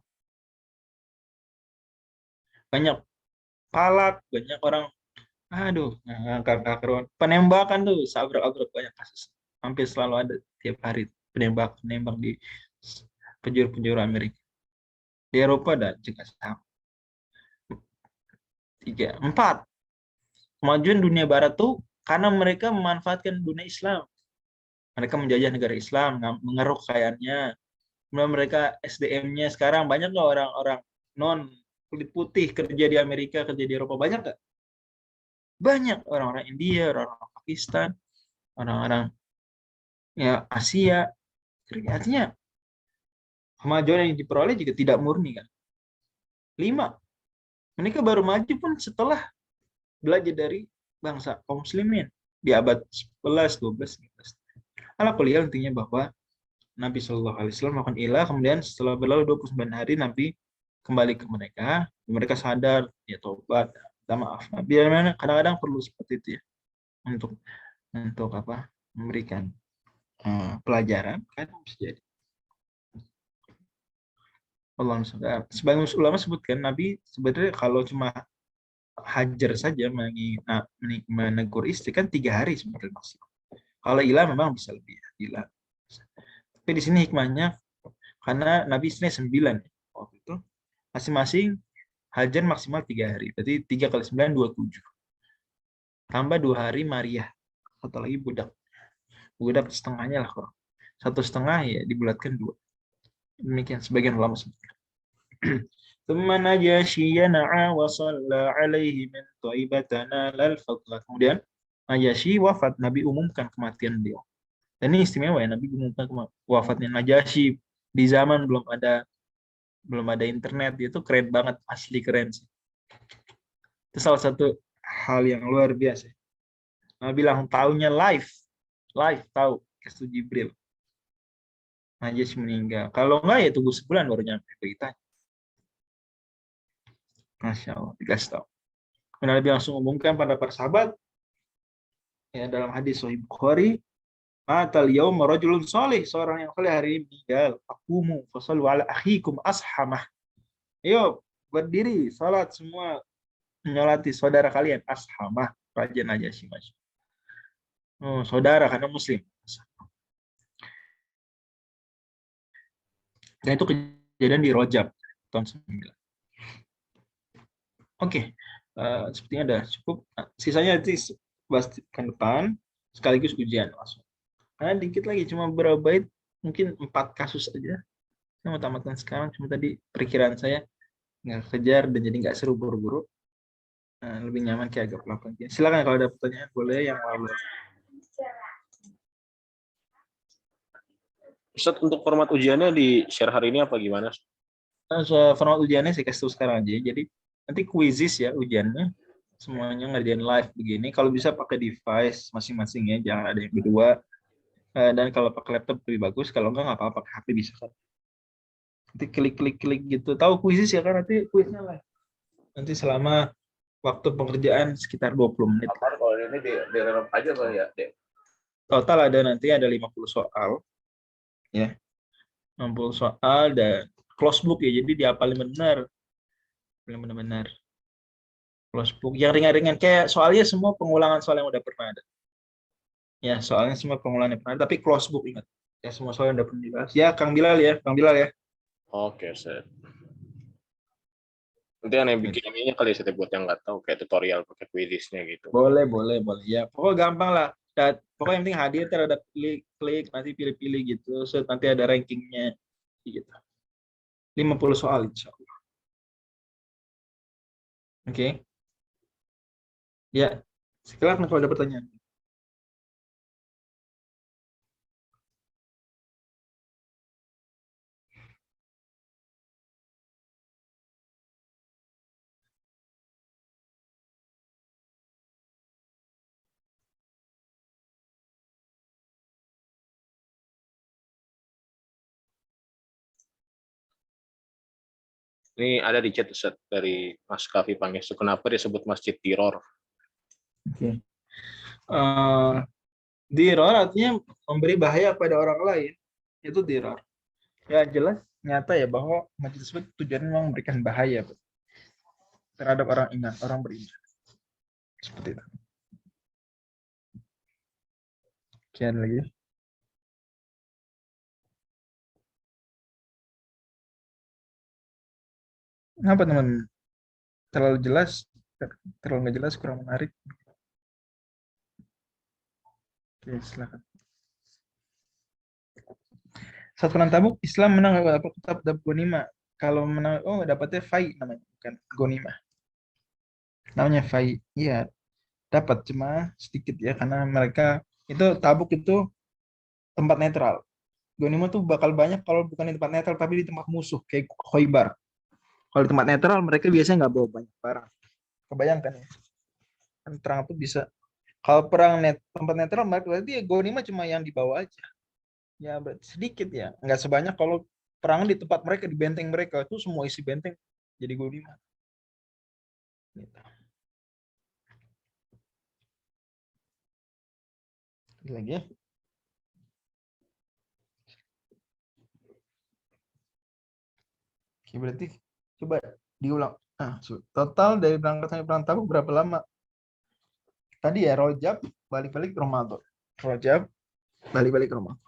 Banyak palak, banyak orang, aduh, karuan. Penembakan tuh sabrak-abrak banyak kasus. Hampir selalu ada tiap hari penembak di penjuru-penjuru Amerika. Di Eropa ada juga sama. 3, 4. Kemajuan dunia barat tuh karena mereka memanfaatkan dunia Islam. Mereka menjajah negara Islam, mengeruk kekayaannya. Kemudian mereka SDM-nya sekarang banyak nggak orang-orang non kulit putih kerja di Amerika, kerja di Eropa, banyak nggak? Banyak orang-orang India, orang-orang Pakistan, orang-orang ya Asia. Artinya kemajuan yang diperoleh juga tidak murni kan. 5, mereka baru maju pun setelah belajar dari bangsa kaum muslimin di abad 11, 12, 13. Alhamdulillah, intinya bahwa Nabi Shallallahu Alaihi Wasallam melakukan ilah, kemudian setelah berlalu 29 hari Nabi kembali ke mereka sadar, ya tobat, minta maaf. Nabi kadang-kadang perlu seperti itu ya, untuk apa, memberikan pelajaran kan bisa jadi. Allah, sebagian ulama sebutkan Nabi sebenarnya kalau cuma hajar saja menegur istri kan 3 hari sebenarnya maksimal. Kalau ilah memang bisa lebih ilah. Tapi di sini hikmahnya karena Nabi istrinya 9 waktu itu, masing-masing hajar maksimal 3 hari. Berarti 3 kali 9 27. Tambah 2 hari Maria. Satu lagi budak. Budak setengahnya lah kurang. 1,5 ya dibulatkan 2. Demikian sebagian ulama sebutkan. ثم نجاشي ينعى وصلى عليه من طيبتنا للفضل. Kemudian Najasyi wafat, Nabi umumkan kematian beliau. Dan ini istimewa ya, Nabi umumkan wafatnya Najasyi di zaman belum ada internet. Itu keren banget, asli keren sih. Itu salah satu hal yang luar biasa. Nabi bilang tahunya live tahu Kestu Jibril. Najasyi meninggal. Kalau enggak ya tunggu sebulan baru nyampe beritanya. Masya Allah, dikasih tahu. Nabi langsung umumkan pada para sahabat ya, dalam hadis Sahih Bukhari, matal yaum rajulun salih, seorang yang saleh hari ini meninggal. Aqumu fasallu ala akhikum ashamah. Ayo berdiri salat semua, menyolati saudara kalian ashamah, Raja Najasyi. Oh, saudara karena muslim. Dan itu kejadian di Rajab tahun 9. Oke, sepertinya udah cukup. Sisanya nanti bahas ke depan, sekaligus ujian langsung. Karena dikit lagi, cuma beberapa bait, mungkin 4 kasus aja. Saya mau tamatkan sekarang, cuma tadi perkiraan saya nggak kejar dan jadi nggak seru buru-buru. Lebih nyaman kayak agak pelan-pelan. Silakan kalau ada pertanyaan, boleh yang lalu. Ustadz, untuk format ujiannya di share hari ini apa gimana? Format ujiannya saya kasih tahu sekarang aja. Jadi nanti quizzes ya ujiannya, semuanya ngerjain live begini. Kalau bisa pakai device masing-masing ya, jangan ada yang berdua. Dan kalau pakai laptop lebih bagus. Kalau nggak apa-apa, pakai HP bisa kan. Nanti klik gitu. Tahu quizzes ya kan, nanti quiznya live. Nanti selama waktu pengerjaan sekitar 20 menit. Kalau ini di random aja kali ya, Dek? Total nanti ada 50 soal. Ya. 60 soal dan close book ya. Jadi dihafalin benar. Close book yang ringan-ringan, kayak soalnya semua pengulangan soal yang udah pernah ada. Ya, soalnya semua pengulangan yang pernah ada, tapi close book ingat. Ya semua soal udah pernah dibahas. Ya Kang Bilal ya. Oke, set. Nanti aneh bikin ininya kali ya, buat yang nggak tahu kayak tutorial pakai Quidditch-nya gitu. Boleh. Ya, pokoknya gampang lah. Pokoknya yang penting hadir, ntar ada klik, nanti pilih-pilih gitu. Nanti ada rankingnya gitu. 50 soal insya Allah. Oke. Ya, silakan kalau ada pertanyaan. Ini ada di chat set dari Mas Kavi Pangestu. Kenapa disebut Masjid Tiror? Oke. Diror artinya memberi bahaya pada orang lain. Itu diror. Ya jelas nyata ya bahwa masjid tersebut tujuannya memang memberikan bahaya terhadap orang iman, orang beriman. Seperti itu. Sekian lagi. Apa teman? Terlalu jelas, terlalu nggak jelas, kurang menarik. Oke, silakan. Saat perang Tabuk, Islam menang dapat kitab Ghanimah. Kalau menang, dapatnya fai namanya, bukan Ghanimah. Namanya fai. Iya, dapat cuma sedikit ya, karena mereka itu Tabuk itu tempat netral. Ghanimah tuh bakal banyak kalau bukan di tempat netral, tapi di tempat musuh kayak Khoibar. Kalau di tempat netral mereka biasanya nggak bawa banyak barang. Kebayangkan ya, kan perang tuh bisa. Kalau perang tempat netral berarti ya Ghanimah cuma yang dibawa aja. Ya berarti sedikit ya, nggak sebanyak kalau perang di tempat mereka, di benteng mereka itu semua isi benteng jadi Ghanimah. Gitu. Lagi ya. Oke, berarti coba diulang. Total dari berangkat sampai perang Tabuk berapa lama? Tadi ya Rojab balik-balik Ramadan. Rojab balik-balik Ramadan.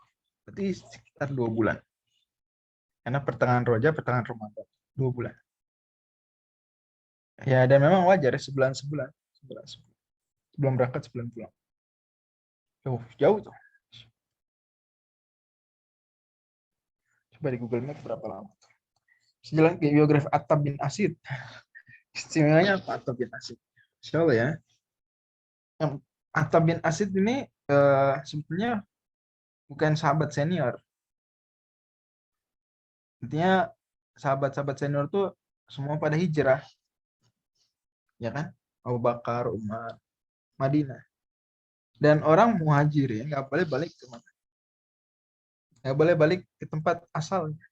Berarti sekitar 2 bulan. Karena pertengahan Rojab, pertengahan Ramadan. 2 bulan. Ya, dan memang wajar ya, sebulan. Sebelum berangkat, sebulan pulang. Jauh tuh. Coba di Google Maps berapa lama. Sejalan ke biografi Attab bin Asid. Istimewanya apa Attab bin Asid? Insya Allah ya. Yang Attab bin Asid ini sebetulnya bukan sahabat senior. Intinya sahabat-sahabat senior tuh semua pada hijrah. Ya kan? Abu Bakar, Umar, Madinah. Dan orang muhajir ya, nggak boleh balik ke mana. Nggak boleh balik ke tempat asalnya.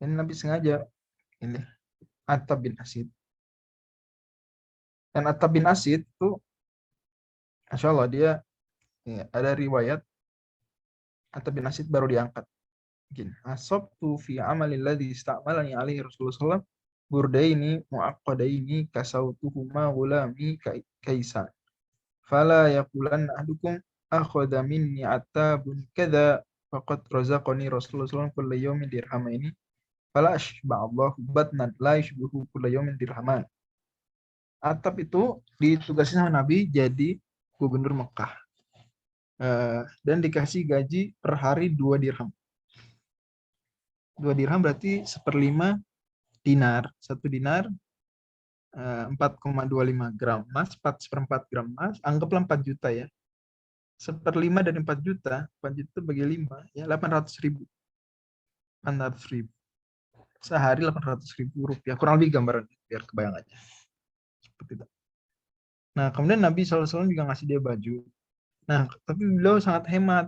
Dan Nabi sengaja ini Attab bin Asid. Dan Attab bin Asid itu, Masya Allah dia ya, ada riwayat Attab bin Asid baru diangkat. Begini, asabtu fi amalil ladzi ista'malani alaihi Rasulullah SAW burdaini muaqqadaini kasautuhuma gulami kaisan. Fala yaqulan ahdukum akhadha minni Attabun kadza faqad razaqani Rasulullah SAW kulla yawmin dirhamaini fala ashba'allahu batnan la yushbihu kulla yawmin dirhaman. Attab itu ditugasin sama Nabi jadi gubernur Mekah. Dan dikasih gaji per hari 2 dirham. 2 dirham berarti 1/5 dinar. 1 dinar 4,25 gram emas, 4/4 gram emas, anggaplah 4 juta ya. 1/5 dari 4 juta bagi 5 ya 800.000. 800.000. Sehari 800.000 rupiah. Kurang lebih gambaran biar kebayang aja. Seperti itu. Nah, kemudian Nabi SAW juga ngasih dia baju. Nah, tapi beliau sangat hemat,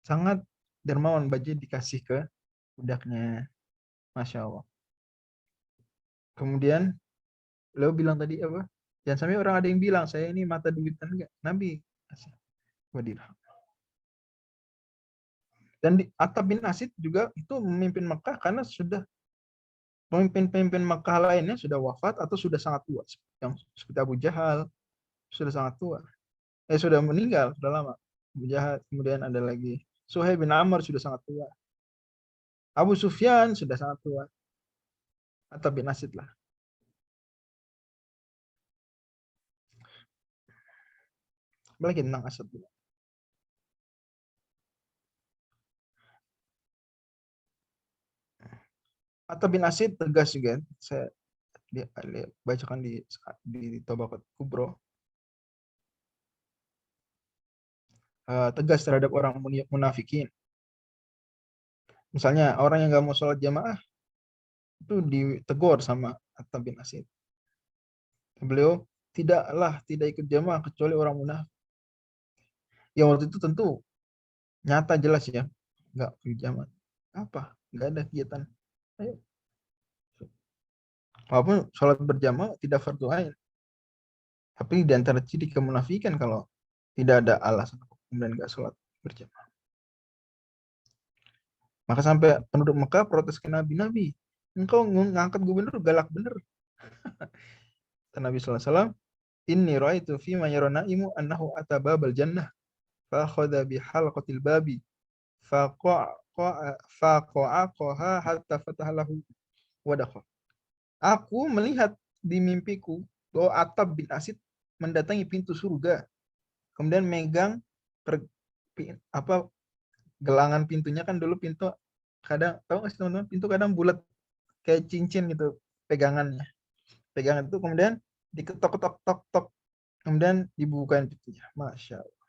sangat dermawan, baju dikasih ke budaknya. Masya Allah. Kemudian beliau bilang tadi apa? Jangan sampai orang ada yang bilang saya ini mata duitan enggak. Nabi kasih 2 dirham. Dan Attab bin Asid juga itu memimpin Mekah karena sudah pemimpin-pemimpin Mekah lainnya sudah wafat atau sudah sangat tua. Yang seperti Abu Jahal sudah sangat tua. Sudah meninggal, sudah lama. Abu Jahal, kemudian ada lagi Suhail bin Amr sudah sangat tua. Abu Sufyan sudah sangat tua. Attab bin Asid lah. Apalagi tentang Asad dulu. Attab bin Asid tegas juga. Saya bacakan di Tabaqat Kubro. Tegas terhadap orang munafikin. Misalnya orang yang nggak mau sholat jamaah itu ditegur sama Attab bin Asid. Beliau tidak ikut jamaah kecuali orang munafik. Ya waktu itu tentu nyata jelas ya, nggak ikut jamaah. Apa? Nggak ada kegiatan. Ayo. Walaupun sholat berjamaah tidak fardu ain. Tapi di antara ciri kemunafikan kalau tidak ada alasan kemudian nggak sholat berjamaah. Maka sampai penduduk Mekah protes ke Nabi, engkau ngangkat gubernur galak bener. Nabi SAW, inni ra'aitu fi ma yara na'imu annahu ata babal jannah fa akhadha bi halqatil babi fa qa'aqaha hatta fataha lahu wa dakhal. Aku melihat di mimpiku bahwa Attab bin Asid mendatangi pintu surga, kemudian megang gelangan pintunya. Kan dulu pintu kadang, tahu nggak sih teman-teman, pintu kadang bulat kayak cincin gitu pegangan itu, kemudian diketok-ketok, kemudian dibukain pintunya. Masya Allah.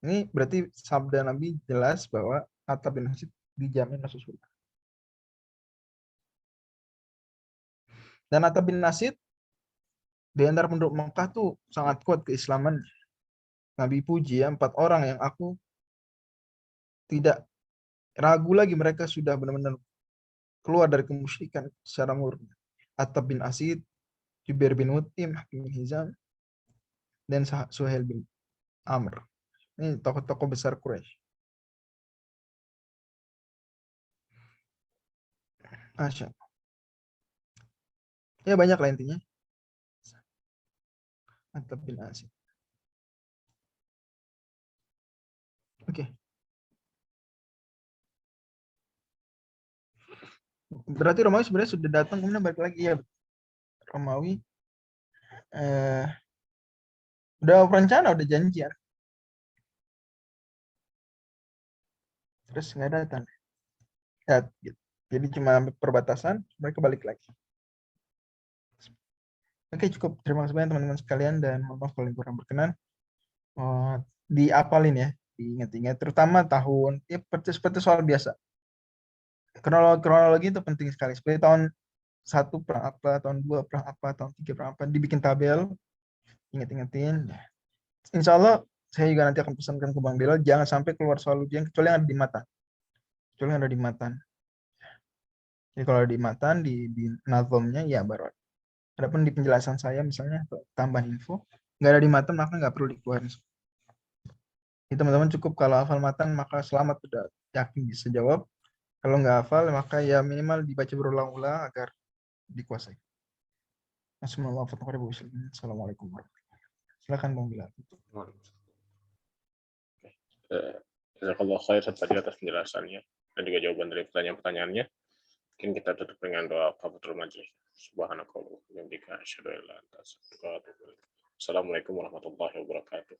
Ini berarti sabda Nabi jelas bahwa Attab bin Asid dijamin masuk surga. Dan Attab bin Asid di antara penduduk Mekah tuh sangat kuat keislaman. Nabi puji ya, 4 orang yang aku tidak ragu lagi mereka sudah benar-benar keluar dari kemusyrikan secara murni. Attab bin Asid, Jubair bin Mut'im, Hakim bin Hizam, dan Suhail bin Amr. Ini tokoh-tokoh besar Quraisy. Masya Allah. Ya banyak lah intinya. Attab bin Asid. Oke. Berarti Romawi sebenarnya sudah datang, kemudian balik lagi ya. Romawi udah rencana, udah janjian. Terus nggak datang. Ya, gitu. Jadi cuma perbatasan, mereka balik lagi. Oke, cukup. Terima kasih banyak teman-teman sekalian, dan mohon maaf kalau kurang berkenan. Diapalin ya, diingat-ingat. Terutama tahun, ya seperti soal biasa. Kronologi itu penting sekali. Seperti tahun 1 perang apa, tahun 2 perang apa, tahun 3 perang apa, dibikin tabel, ingat-ingatin. Insya Allah saya juga nanti akan pesankan ke Bang Bilal, jangan sampai keluar soal ujian kecuali yang ada di matan. Kecuali yang ada di matan. Jadi kalau di matan, di nazomnya ya baru. Adapun di penjelasan saya misalnya tambah info, nggak ada di matan maka nggak perlu dikeluarin. Jadi teman-teman cukup kalau hafal matan maka selamat, sudah yakin bisa jawab. Kalau nggak hafal maka ya minimal dibaca berulang-ulang agar dikuasai. Assalamualaikum warahmatullahi wabarakatuh. Silakan Bang Bilal. Jazakallah khair tadi atas penjelasannya dan juga jawaban dari pertanyaan-pertanyaannya. Mungkin kita tutup dengan doa kafaratul majelis. Subhanakallah wa bihamdika asyhadu an la ilaha illa anta astaghfiruka wa atubu ilaik. Assalamualaikum warahmatullahi wabarakatuh.